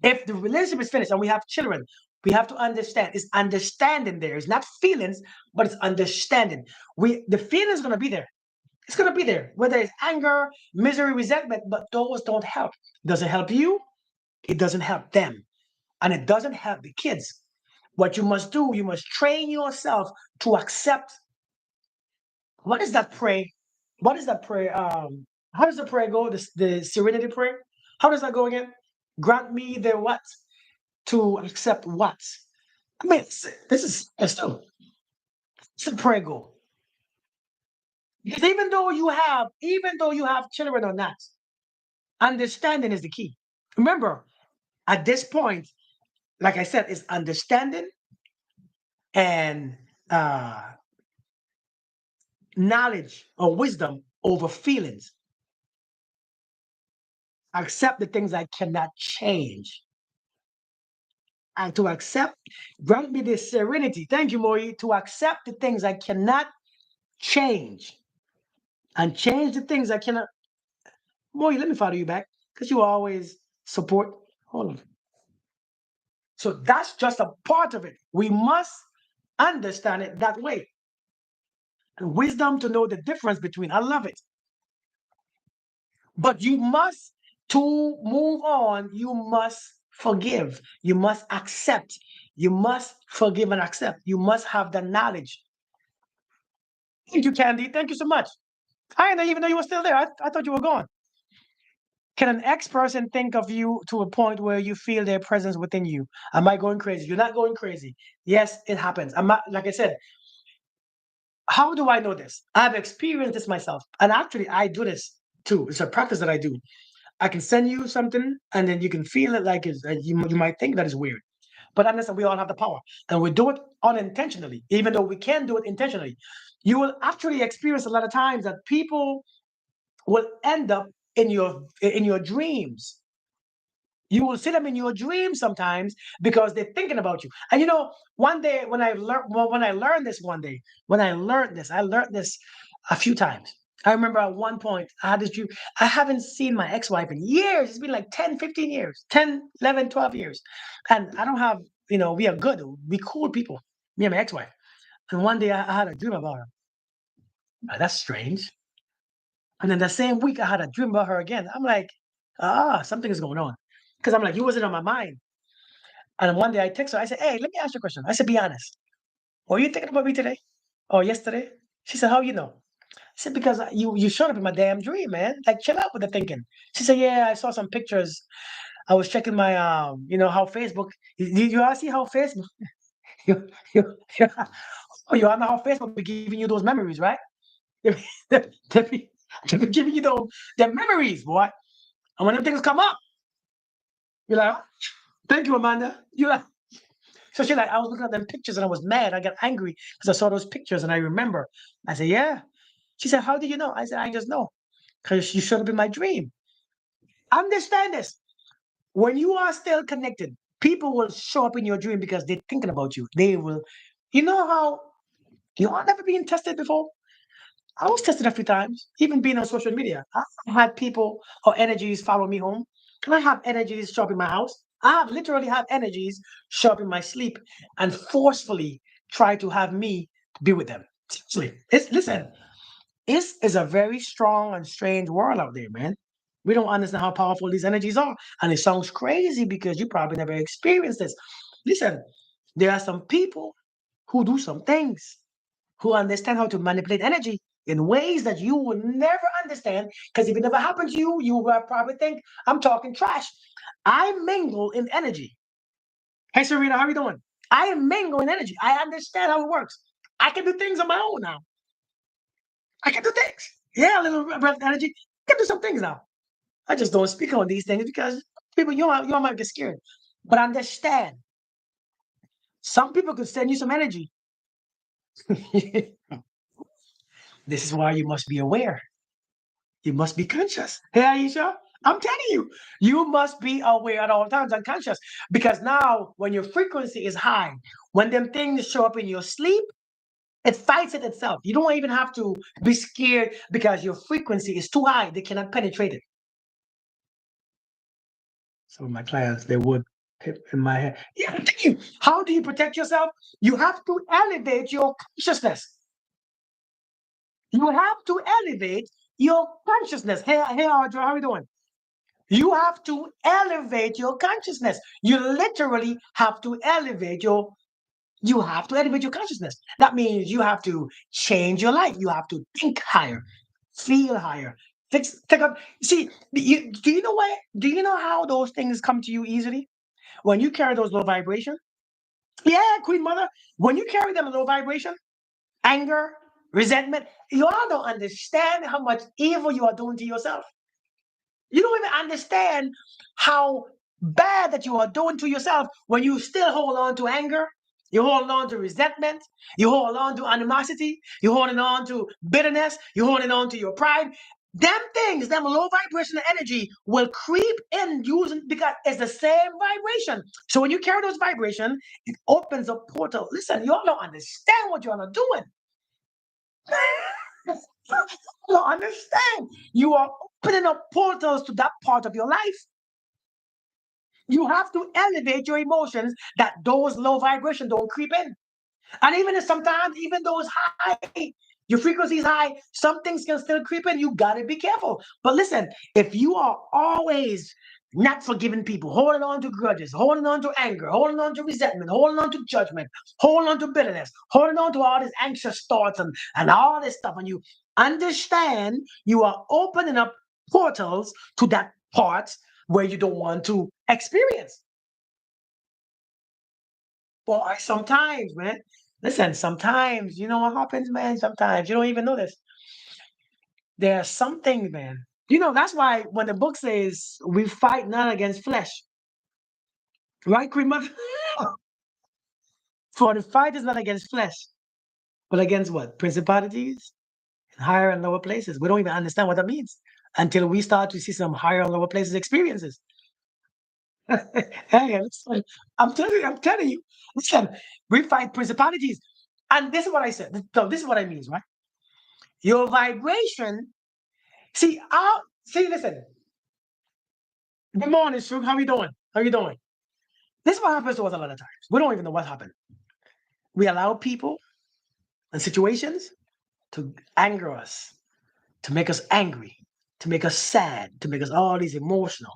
S1: If the relationship is finished and we have children, we have to understand. It's understanding there. It's not feelings, but it's understanding. The feeling is gonna be there. It's gonna be there, whether it's anger, misery, resentment, but those don't help. It doesn't help you, it doesn't help them. And it doesn't help the kids. What you must do, you must train yourself to accept. What is that prayer? What is that prayer? How does the prayer go? The serenity prayer? How does that go again? Grant me the what? To accept what? I mean, this is still it's the prayer go. Because even though you have children or not, understanding is the key. Remember, at this point, like I said, it's understanding and knowledge or wisdom over feelings. Accept the things I cannot change. And to accept, grant me this serenity. Thank you, Maury, to accept the things I cannot change and change the things I cannot. Maury, let me follow you back because you always support. Hold on. So that's just a part of it. We must understand it that way. And wisdom to know the difference between, I love it. But you must, to move on, you must forgive. You must accept. You must forgive and accept. You must have the knowledge. Thank you, Candy. Thank you so much. I didn't even know you were still there. I thought you were gone. Can an ex person think of you to a point where you feel their presence within you? Am I going crazy? You're not going crazy. Yes, it happens. I'm not, like I said, how do I know this? I've experienced this myself. And actually, I do this too. It's a practice that I do. I can send you something and then you can feel it like you might think that is weird. But understand we all have the power and we do it unintentionally, even though we can do it intentionally. You will actually experience a lot of times that people will end up in your dreams. You will see them in your dreams sometimes because they're thinking about you. And one day when I learned this one day, I learned this a few times. I remember at one point I had this dream. I haven't seen my ex-wife in years. It's been like 10, 15 years, 10, 11, 12 years. And I don't have, we are good. We cool people, me and my ex-wife. And one day I had a dream about her. That's strange. And then the same week I had a dream about her again. I'm like, something is going on. Because I'm like, you wasn't on my mind. And one day I text her. I said, "Hey, let me ask you a question." I said, "Be honest. Were you thinking about me today or yesterday?" She said, "How you know?" I said, "Because you showed up in my damn dream, man. Like, chill out with the thinking." She said, "Yeah, I saw some pictures. I was checking my how Facebook. You all see how Facebook you you oh, you all know how Facebook be giving you those memories, right? They, they be, they be giving you the memories, boy. And when them things come up, you're like, thank you, Amanda. You like." So she like, I was looking at them pictures and I was mad. I got angry because I saw those pictures and I remember. I said, yeah. She said, how do you know? I said, I just know because you showed up in my dream. Understand this. When you are still connected, people will show up in your dream because they're thinking about you. They will, you know how you are never being tested before? I was tested a few times, even being on social media. I had people or energies follow me home. And I have energies show up in my house. I have literally have energies show up in my sleep and forcefully try to have me be with them. Seriously. Listen, this is a very strong and strange world out there, man. We don't understand how powerful these energies are. And it sounds crazy because you probably never experienced this. Listen, there are some people who do some things who understand how to manipulate energy in ways that you will never understand. Because if it never happened to you, you will probably think I'm talking trash. I mingle in energy. Hey, Serena, how are you doing? I mingle in energy. I understand how it works. I can do things on my own now. I can do things. Yeah, a little breath energy. I can do some things now. I just don't speak on these things because people, you might get scared. But understand, some people could send you some energy. This is why you must be aware. You must be conscious. Hey, Aisha, I'm telling you, you must be aware at all times and conscious because now when your frequency is high, when them things show up in your sleep, it fights it itself. You don't even have to be scared because your frequency is too high. They cannot penetrate it. Some of my clients, they would hit in my head. Yeah, I'm telling you, how do you protect yourself? You have to elevate your consciousness. You have to elevate your consciousness. Hey, Audra, how are you doing? You have to elevate your consciousness. You literally have to elevate your consciousness. That means you have to change your life. You have to think higher, feel higher. Take up. See, do you know why? Do you know how those things come to you easily? When you carry those low vibration. Yeah, Queen Mother. When you carry them low vibration, anger, resentment, you all don't understand how much evil you are doing to yourself. You don't even understand how bad that you are doing to yourself when you still hold on to anger, you hold on to resentment, you hold on to animosity, you holding on to bitterness, you holding on to your pride. Them things, them low vibrational energy will creep in using because it's the same vibration. So when you carry those vibration, it opens a portal. Listen, you all don't understand what you're doing. You don't understand. You are opening up portals to that part of your life. You have to elevate your emotions that those low vibrations don't creep in. And even if sometimes, even though it's high, your frequency is high, some things can still creep in. You got to be careful. But listen, if you are always not forgiving people, holding on to grudges, holding on to anger, holding on to resentment, holding on to judgment, holding on to bitterness, holding on to all these anxious thoughts and all this stuff, and you understand you are opening up portals to that part where you don't want to experience. Well, sometimes, man. Listen, sometimes, you know what happens, man? Sometimes you don't even know this. There are some things, man. You know, that's why when the book says we fight not against flesh, right, Queen Mother? For the fight is not against flesh, but against what? Principalities and higher and lower places. We don't even understand what that means until we start to see some higher and lower places experiences. Hey, listen, I'm telling you, listen, we fight principalities. And this is what I said. No, this is what I mean, right? Your vibration. Listen. Good morning, Shug. How you doing? How you doing? This is what happens to us a lot of times. We don't even know what happened. We allow people and situations to anger us, to make us angry, to make us sad, to make us all these emotional.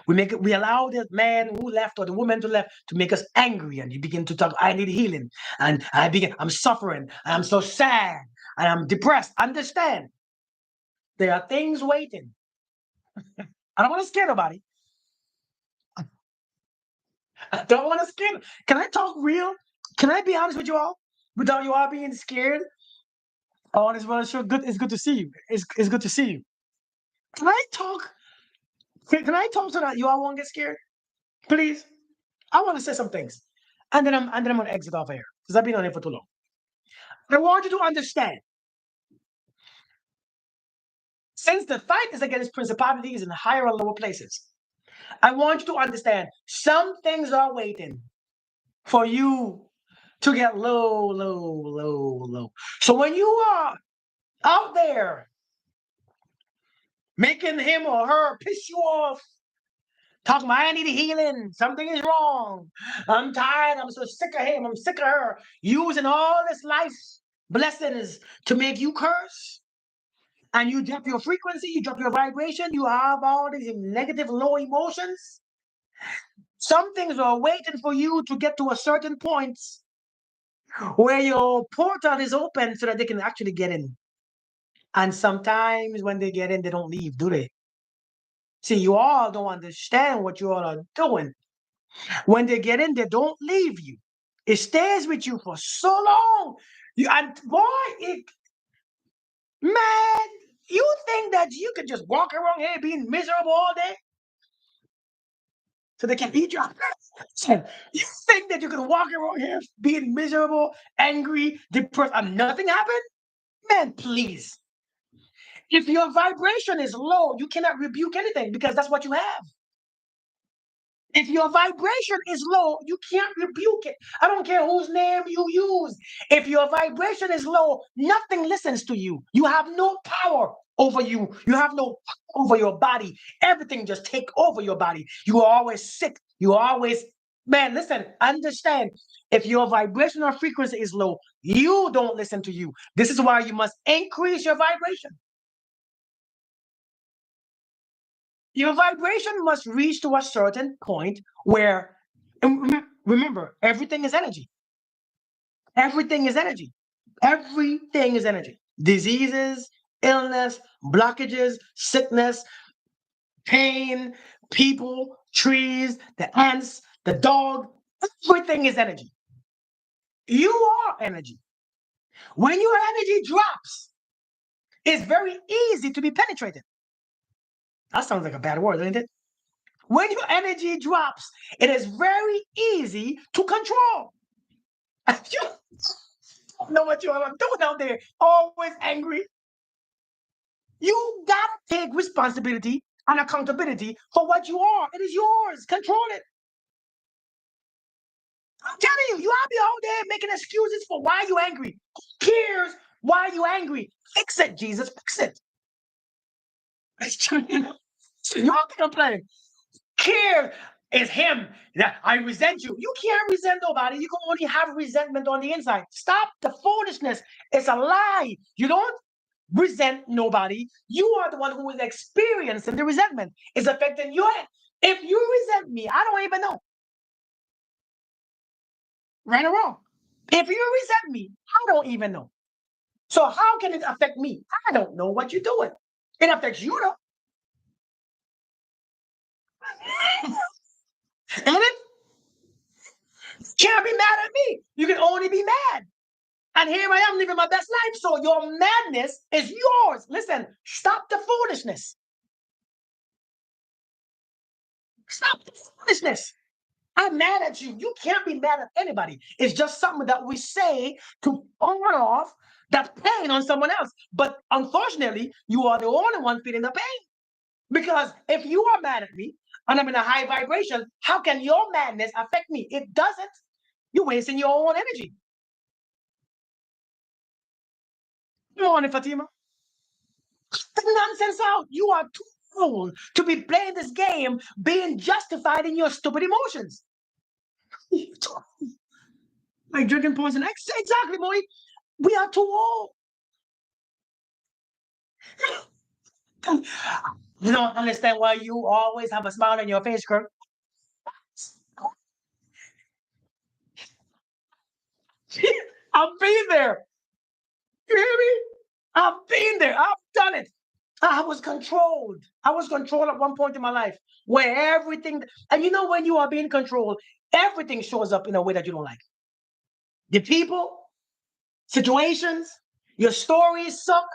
S1: We allow the man who left or the woman to left to make us angry, and you begin to talk, I need healing, and I'm suffering, and I'm so sad, and I'm depressed. Understand, there are things waiting. I don't want to scare nobody. I don't want to scare. Can I talk real? Can I be honest with you all? Without you all being scared? Oh, this well, sure good. It's good to see you. It's good to see you. Can I talk? Can I talk so that you all won't get scared? Please. I want to say some things. And then I'm gonna exit off here because I've been on here for too long. I want you to understand, since the fight is against principalities in higher and lower places, I want you to understand some things are waiting for you to get low, low, low, low. So when you are out there making him or her piss you off, talking about I need healing, something is wrong, I'm tired, I'm so sick of him, I'm sick of her, using all this life blessings to make you curse, and you drop your frequency, you drop your vibration, you have all these negative low emotions. Some things are waiting for you to get to a certain point where your portal is open so that they can actually get in. And sometimes when they get in, they don't leave, do they? See, you all don't understand what you all are doing. When they get in, they don't leave you. It stays with you for so long. And boy, man, you think that you could just walk around here being miserable all day so they can eat you? You think that you can walk around here being miserable, angry, depressed, and nothing happened? Man, please. If your vibration is low, you cannot rebuke anything because that's what you have. If your vibration is low, you can't rebuke it. I don't care whose name you use. If your vibration is low, nothing listens to you. You have no power over you. You have no power over your body. Everything just take over your body. You are always sick. You are always, man, listen, understand. If your vibrational frequency is low, you don't listen to you. This is why you must increase your vibration. Your vibration must reach to a certain point where, remember, everything is energy. Everything is energy. Everything is energy. Diseases, illness, blockages, sickness, pain, people, trees, the ants, the dog, everything is energy. You are energy. When your energy drops, it's very easy to be penetrated. That sounds like a bad word, isn't it? When your energy drops, it is very easy to control. You don't know what you are doing out there, always angry. You gotta take responsibility and accountability for what you are. It is yours. Control it. I'm telling you, you all be out there making excuses for why you angry. Who cares why you angry? Fix it, Jesus. Fix it. Y'all think I'm playing. Care. It's him. That I resent you. You can't resent nobody. You can only have resentment on the inside. Stop the foolishness. It's a lie. You don't resent nobody. You are the one who is experiencing the resentment. It's affecting your head. If you resent me, I don't even know. Right or wrong. If you resent me, I don't even know. So how can it affect me? I don't know what you're doing. It affects you though. And it can't be mad at me. You can only be mad. And here I am living my best life. So your madness is yours. Listen, stop the foolishness. Stop the foolishness. I'm mad at you. You can't be mad at anybody. It's just something that we say to on off that pain on someone else. But unfortunately, you are the only one feeling the pain. Because if you are mad at me and I'm in a high vibration, how can your madness affect me? It doesn't. You're wasting your own energy. Good morning, Fatima. The nonsense out. You are too old to be playing this game, being justified in your stupid emotions. Like drinking poison. Exactly, boy. We are too old. You don't understand why you always have a smile on your face, Kirk. I've been there. You hear me? I've been there. I've done it. I was controlled. I was controlled at one point in my life where everything, and you know, when you are being controlled, everything shows up in a way that you don't like. The people, situations, your stories suck,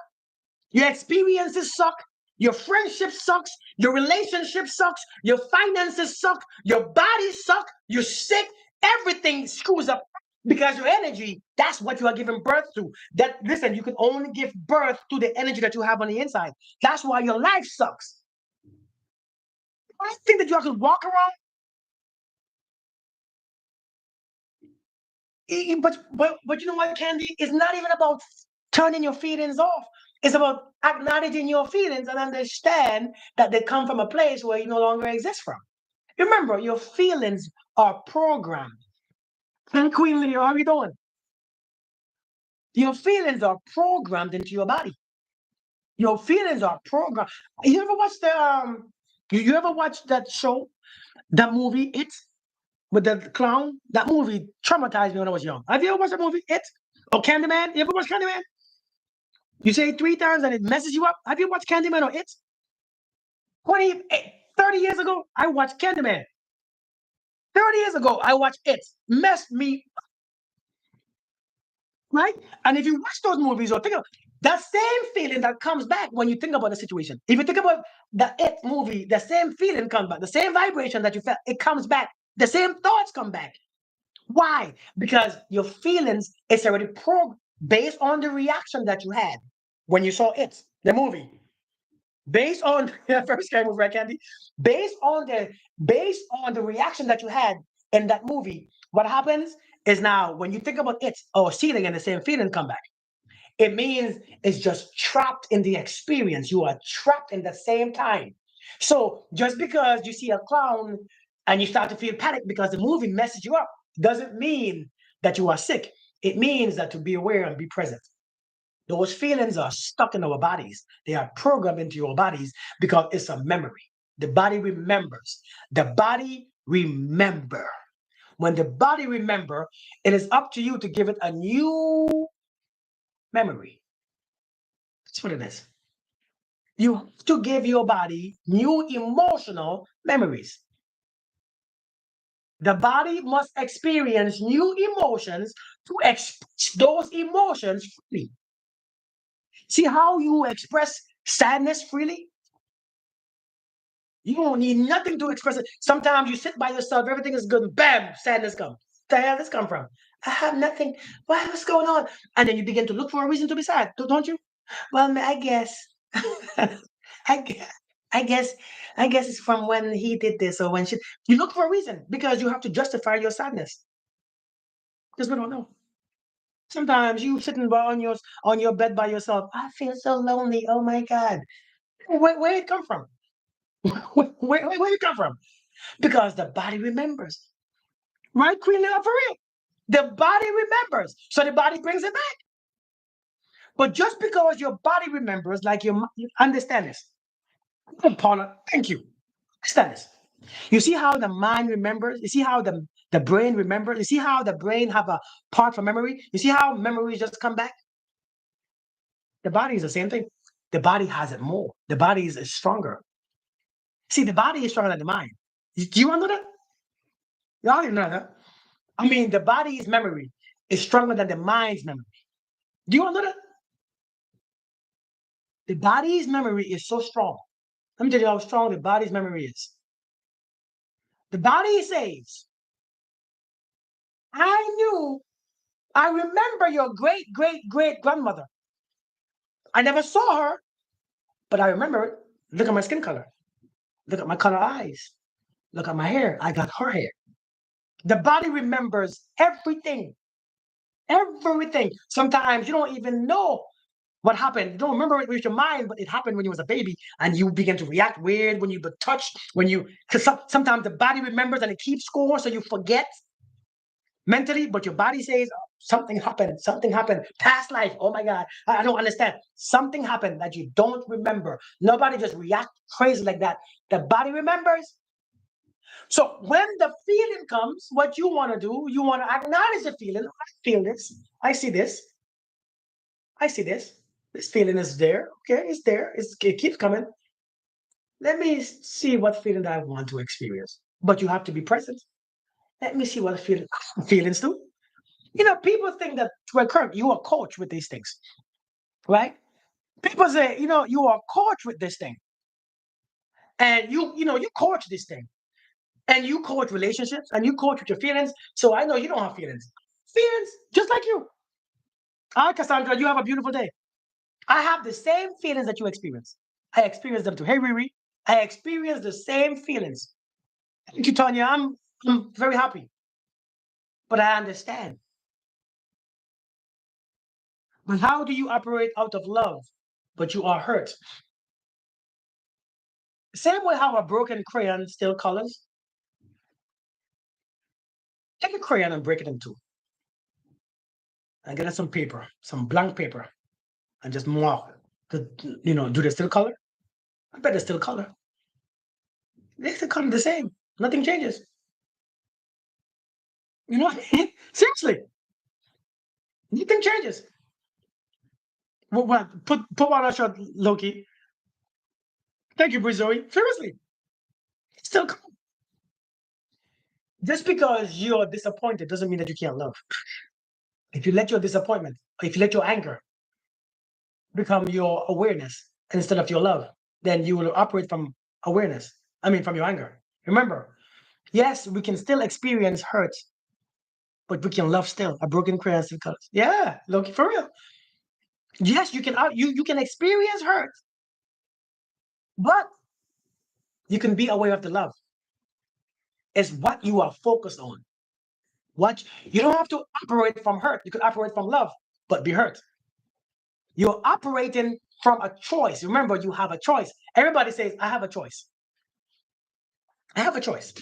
S1: your experiences suck, your friendship sucks, your relationship sucks, your finances suck, your body suck, you're sick, everything screws up because your energy, that's what you are giving birth to. That listen, you can only give birth to the energy that you have on the inside. That's why your life sucks. I think that you have to walk around, but you know what, Candy? It's not even about turning your feelings off. It's about acknowledging your feelings and understand that they come from a place where you no longer exist from. Remember, your feelings are programmed. And Queen Lee, how are you doing? Your feelings are programmed into your body. Your feelings are programmed. You ever watch the you ever watch that show, that movie, It, with the clown? That movie traumatized me when I was young. Have you ever watched that movie, It? Or Candyman? You ever watch Candyman? You say it 3 times and it messes you up. Have you watched Candyman or It? 20, 30 years ago, I watched Candyman. 30 years ago, I watched It. Messed me, right? And if you watch those movies or think of that same feeling that comes back when you think about the situation. If you think about the It movie, the same feeling comes back, the same vibration that you felt, it comes back. The same thoughts come back. Why? Because your feelings is already based on the reaction that you had when you saw It, the movie. Based on the first guy movie, right, Candy? Based on the based on the reaction that you had in that movie, what happens is now when you think about it or seeing and the same feeling come back, it means it's just trapped in the experience. You are trapped in the same time. So just because you see a clown and you start to feel panic because the movie messes you up, doesn't mean that you are sick. It means that to be aware and be present. Those feelings are stuck in our bodies. They are programmed into your bodies because it's a memory. The body remembers. The body remember. When the body remember, it is up to you to give it a new memory. That's what it is. You have to give your body new emotional memories. The body must experience new emotions to express those emotions freely. See how you express sadness freely? You don't need nothing to express it. Sometimes you sit by yourself, everything is good, and bam, sadness comes. The hell this come from? I have nothing. What's going on? And then you begin to look for a reason to be sad, don't you? Well, I guess. I guess. I guess. I guess it's from when he did this or when she. You look for a reason because you have to justify your sadness because we don't know. Sometimes you sitting on your bed by yourself. I feel so lonely. Oh my God. Where it come from? Where it come from? Because the body remembers. Right, Queen Leah, for real? The body remembers. So the body brings it back. But just because your body remembers, like you understand this. Paula, thank you. Understand this. You see how the mind remembers? You see how the brain remembers? You see how the brain have a part for memory? You see how memories just come back? The body is the same thing. The body has it more. The body is stronger. See, the body is stronger than the mind. Do you want to know that? Y'all didn't know that. I mean, the body's memory is stronger than the mind's memory. Do you want to know that? The body's memory is so strong. Let me tell you how strong the body's memory is. The body says, I remember your great, great, great grandmother. I never saw her, but I remember it. Look at my skin color. Look at my color eyes. Look at my hair. I got her hair. The body remembers everything. Everything. Sometimes you don't even know what happened. You don't remember it with your mind, but it happened when you was a baby, and you begin to react weird when you get touched. Because sometimes the body remembers and it keeps score, so you forget mentally, but your body says something happened. Something happened. Past life. Oh my God, I don't understand. Something happened that you don't remember. Nobody just react crazy like that. The body remembers. So when the feeling comes, what you want to do, you want to acknowledge the feeling. I feel this. I see this. I see this. This feeling is there. Okay, it's there. It keeps coming. Let me see what feeling that I want to experience. But you have to be present. Let me see what feelings do. People think that, well, Kirk, you are coach with these things, right? People say, you are coach with this thing, and you coach this thing, and you coach relationships, and you coach with your feelings. So I know you don't have feelings. Feelings, just like you. All right, Cassandra, you have a beautiful day. I have the same feelings that you experience. I experience them too. Hey, Riri, I experience the same feelings. Thank you, Tanya. I'm very happy, but I understand. But how do you operate out of love, but you are hurt? Same way how a broken crayon still colors. Take a crayon and break it in two, and get some paper, some blank paper, and just mark. Do they still color? I bet they still color. They still color the same. Nothing changes. You know, seriously, nothing changes. What? Put one on shot, Loki. Thank you, Brizoi. Seriously, still color. Just because you're disappointed doesn't mean that you can't love. If you let your disappointment, if you let your anger become your awareness instead of your love, then you will operate from awareness. I mean, from your anger. Remember, yes, we can still experience hurt, but we can love still. A broken crayon still colors. Yeah, look for real. Yes, you can. You can experience hurt, but you can be aware of the love. It's what you are focused on. What you don't have to operate from hurt. You can operate from love, but be hurt. You're operating from a choice. Remember, you have a choice. Everybody says, I have a choice. I have a choice.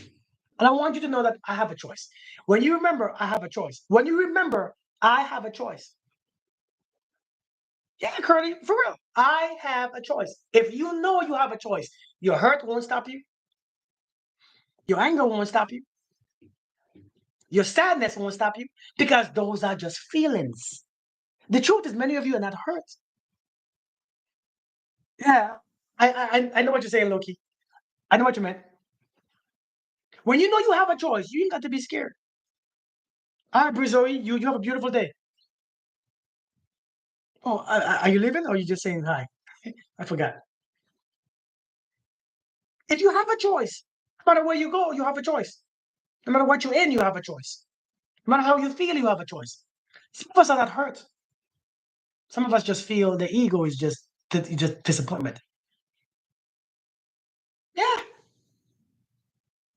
S1: And I want you to know that I have a choice. When you remember, I have a choice. When you remember, I have a choice. Yeah, Curly, for real. I have a choice. If you know you have a choice, your hurt won't stop you. Your anger won't stop you. Your sadness won't stop you because those are just feelings. The truth is, many of you are not hurt. Yeah, I know what you're saying, Loki. I know what you meant. When you know you have a choice, you ain't got to be scared. All right, Brizoi, you have a beautiful day. Oh, are you leaving or are you just saying hi? I forgot. If you have a choice, no matter where you go, you have a choice. No matter what you're in, you have a choice. No matter how you feel, you have a choice. Some of us are not hurt. Some of us just feel the ego is just disappointment. Yeah,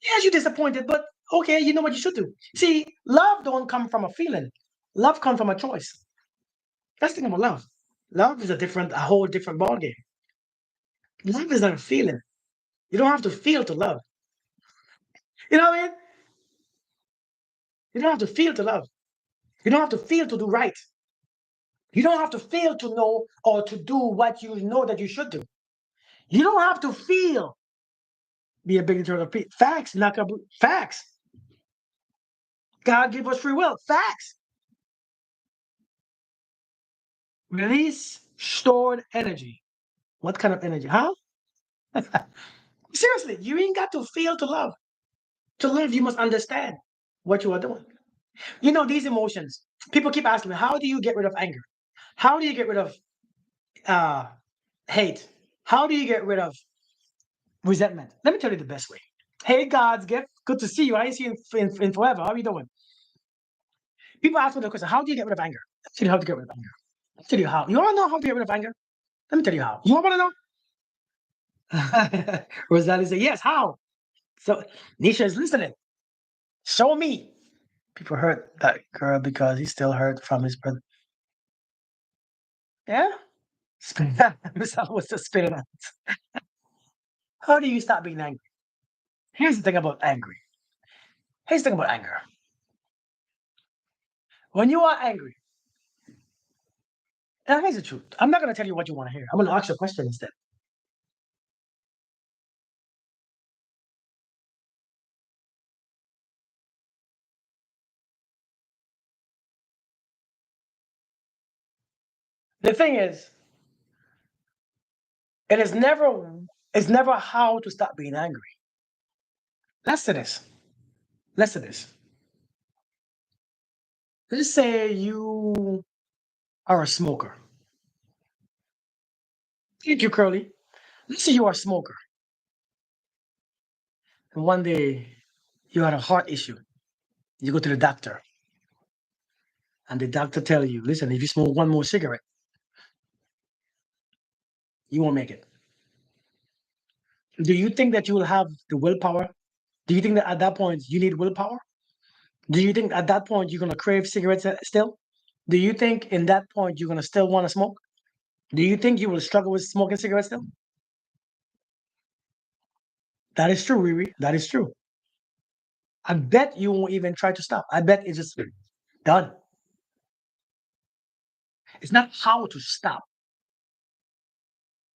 S1: yes, you're disappointed, but okay, you know what you should do. See, love don't come from a feeling. Love comes from a choice. That's the thing about love. Love is a whole different ballgame. Love is not a feeling. You don't have to feel to love. You know what I mean? You don't have to feel to love. You don't have to feel to do right. You don't have to feel to know or to do what you know that you should do. You don't have to feel be a big turn of facts, not facts. God give us free will. Facts. Release stored energy. What kind of energy? Huh? Seriously, you ain't got to feel to love. To live, you must understand what you are doing. You know, these emotions, people keep asking me, how do you get rid of anger? How do you get rid of uh, hate? How do you get rid of resentment? Let me tell you the best way. Hey, God's gift. Good to see you. I ain't seen you in forever. How are you doing? People ask me the question, how do you get rid of anger? Let me tell you how to get rid of anger. Let me tell you how. You want to know how to get rid of anger? Let me tell you how. You want to know? Rosali said, yes, how? So Nisha is listening. Show me. People hurt that girl because he still hurt from his brother. Yeah? Miss was just spitting out. How do you stop being angry? Here's the thing about angry. Here's the thing about anger. When you are angry, and here's the truth. I'm not going to tell you what you want to hear. I'm going to ask you a question instead. The thing is, it is never how to stop being angry. Listen to this. Listen to this. Let's say you are a smoker. Thank you, Curly. Let's say you are a smoker. And one day you had a heart issue. You go to the doctor, and the doctor tell you, listen, if you smoke one more cigarette, you won't make it. Do you think that you will have the willpower? Do you think that at that point you need willpower? Do you think at that point you're gonna crave cigarettes still? Do you think in that point you're gonna still want to smoke? Do you think you will struggle with smoking cigarettes still? That is true, Riri. That is true. I bet you won't even try to stop. I bet it's just done. It's not how to stop.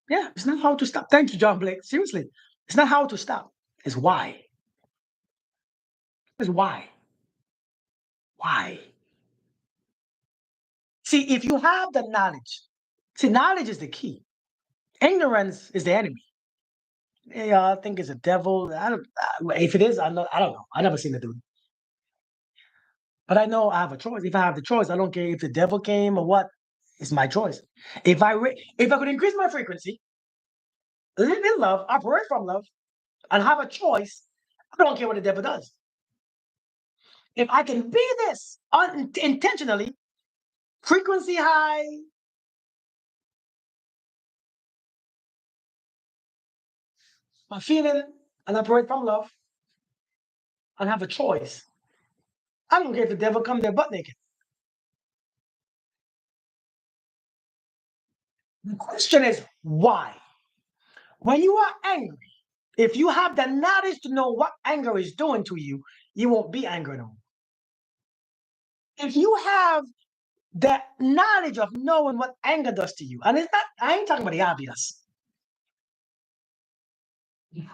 S1: Yeah, it's not how to stop. Thank you, John Blake. Seriously, it's not how to stop. It's why. It's why. Why? See, if you have the knowledge, see, knowledge is the key. Ignorance is the enemy. Yeah, I think it's a devil. I don't. If it is, I know. I don't know. I never seen it do. But I know I have a choice. If I have the choice, I don't care if the devil came or what. It's my choice. If I could increase my frequency, live in love, operate from love, and have a choice, I don't care what the devil does. If I can be this intentionally, frequency high, my feeling, and operate from love, and have a choice, I don't care if the devil come there butt naked. The question is why? When you are angry, if you have the knowledge to know what anger is doing to you, you won't be angry no more. If you have the knowledge of knowing what anger does to you, and it's not, I ain't talking about the obvious.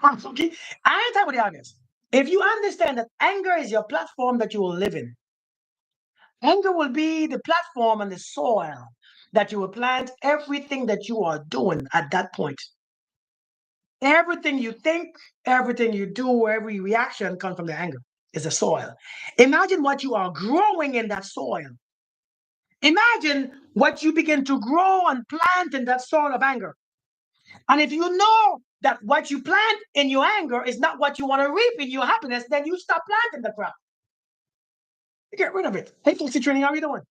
S1: Okay? I ain't talking about the obvious. If you understand that anger is your platform that you will live in, anger will be the platform and the soil that you will plant everything that you are doing at that point. Everything you think, everything you do, every reaction comes from the anger. It's a soil. Imagine what you are growing in that soil. Imagine what you begin to grow and plant in that soil of anger. And if you know that what you plant in your anger is not what you want to reap in your happiness, then you stop planting the crop. You get rid of it. Hey, Foxy Training, how are you doing?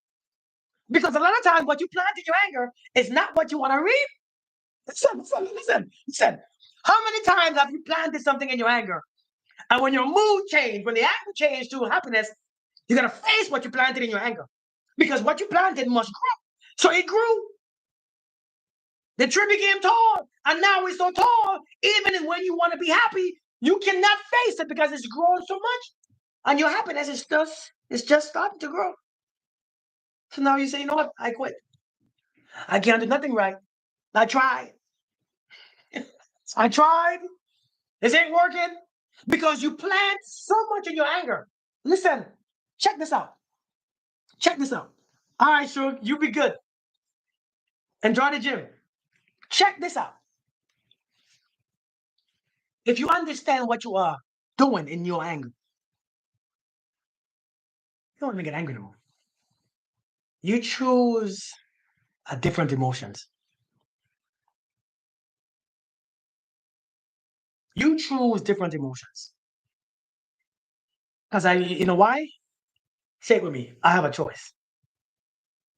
S1: Because a lot of times what you plant in your anger is not what you want to reap. Listen. How many times have you planted something in your anger? And when your mood changed, when the anger changed to happiness, you're going to face what you planted in your anger. Because what you planted must grow. So it grew. The tree became tall. And now it's so tall, even when you want to be happy, You cannot face it because it's grown so much, and your happiness is just starting to grow. So now you say, you know what? I quit. I can't do nothing right. I tried. I tried. This ain't working because you plant so much in your anger. Listen, check this out. Check this out. All right, Shug, you be good. Enjoy the gym. Check this out. If you understand what you are doing in your anger, you don't even get angry no more. You choose a different emotions. You choose different emotions. Because you know why? Say it with me. I have a choice.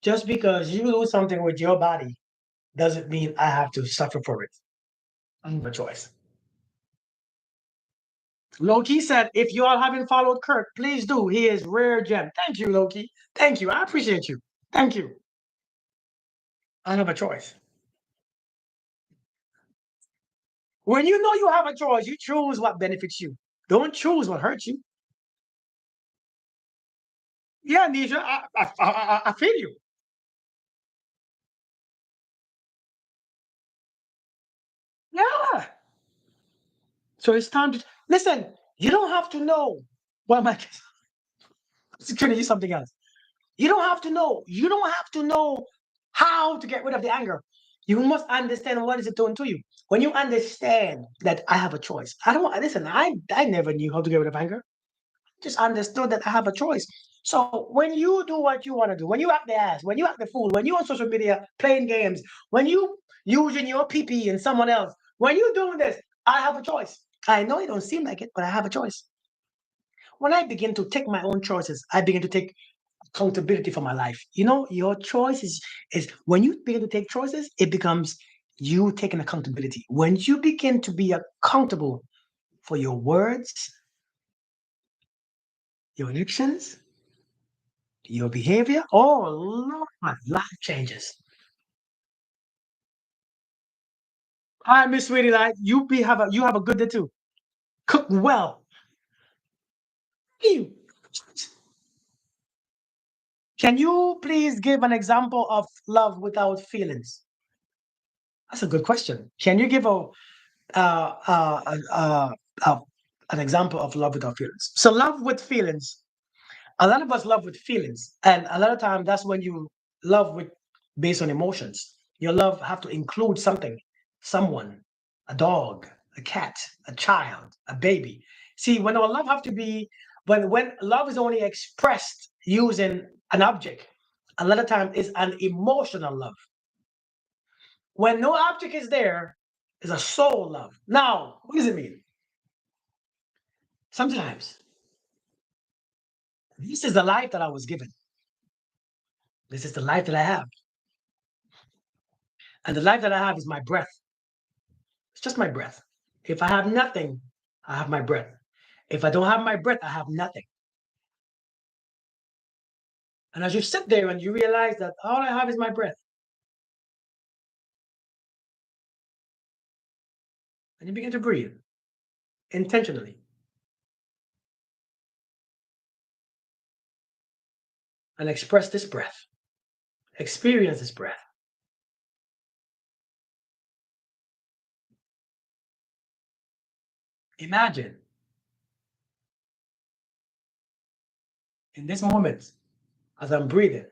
S1: Just because you do something with your body doesn't mean I have to suffer for it. I have a choice. Loki said, if you all haven't followed Kirk, please do. He is rare gem. Thank you, Loki. Thank you. I appreciate you. Thank you. I have a choice. When you know you have a choice, you choose what benefits you. Don't choose what hurts you. Yeah, Nisha, I feel you. Yeah. So it's time to listen. You don't have to know. What am I trying to use something else? You don't have to know. You don't have to know how to get rid of the anger. You must understand what is it doing to you. When you understand that I have a choice, I don't listen. I never knew how to get rid of anger. Just understood that I have a choice. So when you do what you want to do, when you act the ass, when you act the fool, when you on social media playing games, when you using your PP and someone else, when you doing this, I have a choice. I know it don't seem like it, but I have a choice. When I begin to take my own choices, I begin to take accountability for my life. You know, your choice is when you begin to take choices, it becomes you taking accountability. When you begin to be accountable for your words, your actions, your behavior, oh Lord, life changes. Hi, Miss Sweetie, like you have a good day too. Cook well. You. Can you please give an example of love without feelings? That's a good question. Can you give uh, uh, uh, uh, an example of love without feelings? So, love with feelings. A lot of us love with feelings, and a lot of time that's when you love with based on emotions. Your love have to include something, someone, a dog, a cat, a child, a baby. See, when our love have to be when love is only expressed using an object, a lot of time is an emotional love. When no object is there, is a soul love. Now, what does it mean? Sometimes this is the life that I was given. This is the life that I have. And the life that I have is my breath. It's just my breath. If I have nothing, I have my breath. If I don't have my breath, I have nothing. And as you sit there and you realize that all I have is my breath, and you begin to breathe intentionally and express this breath, experience this breath. Imagine in this moment, as I'm breathing,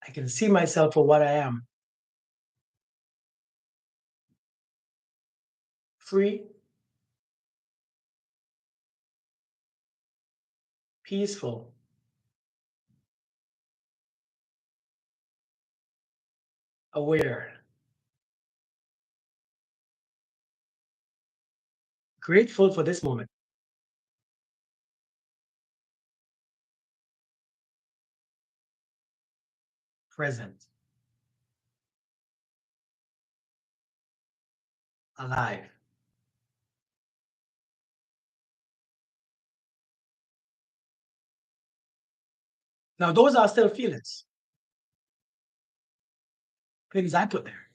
S1: I can see myself for what I am, free, peaceful, aware, grateful for this moment, present, alive. Now, those are still feelings I put there.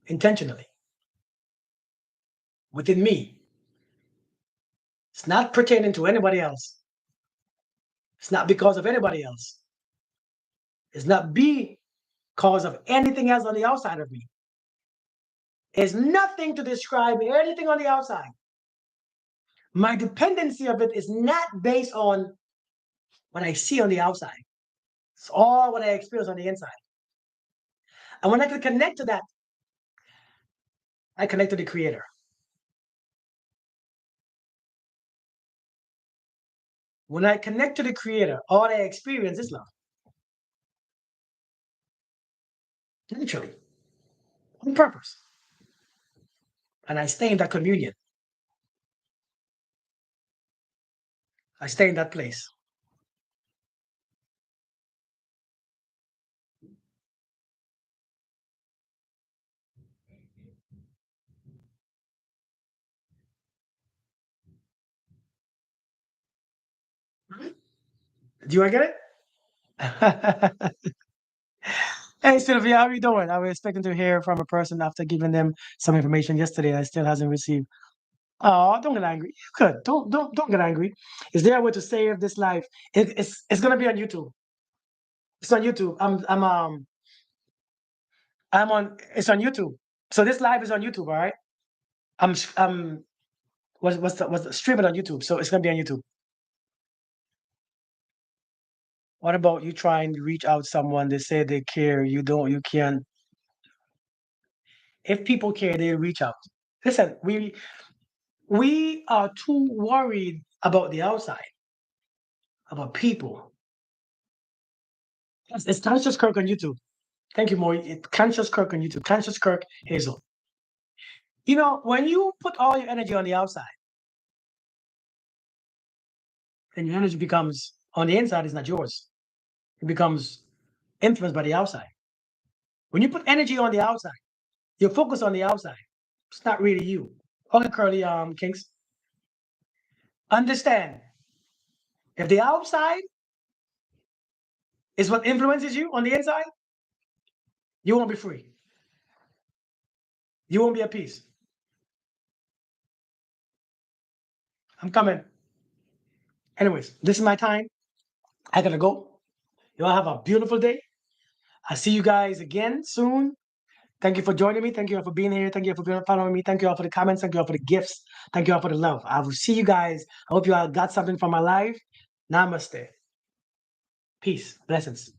S1: intentionally within me. It's not pertaining to anybody else. It's not because of anybody else. It's not because of anything else on the outside of me. It's nothing to describe anything on the outside. My dependency of it is not based on what I see on the outside. It's all what I experience on the inside. And when I can connect to that, I connect to the creator. When I connect to the creator, all I experience is love. Literally. On purpose. And I stay in that communion. I stay in that place. Do you get it? Hey Sylvia, how are you doing? I was expecting to hear from a person after giving them some information yesterday that still hasn't received. Oh, don't get angry. You could. Don't get angry. Is there a way to save this life? It's gonna be on YouTube. It's on YouTube. I'm on it's on YouTube. So this live is on YouTube, all right? I'm what's the stream it on YouTube. So it's gonna be on YouTube. What about you trying to reach out to someone, they say they care, you can't. If people care, they reach out. Listen, we are too worried about the outside, about people. It's Conscious Kirk on YouTube. Thank you, Maury. It's Conscious Kirk on YouTube. Conscious Kirk Hazel. You know, when you put all your energy on the outside, then your energy becomes on the inside is not yours. It becomes influenced by the outside. When you put energy on the outside, you're focused on the outside. It's not really you. Okay, Curly Kings. Understand if the outside is what influences you on the inside, you won't be free. You won't be at peace. I'm coming. Anyways, this is my time. I gotta go. You all have a beautiful day. I'll see you guys again soon. Thank you for joining me. Thank you all for being here. Thank you all for following me. Thank you all for the comments. Thank you all for the gifts. Thank you all for the love. I will see you guys. I hope you all got something from my life. Namaste. Peace. Blessings.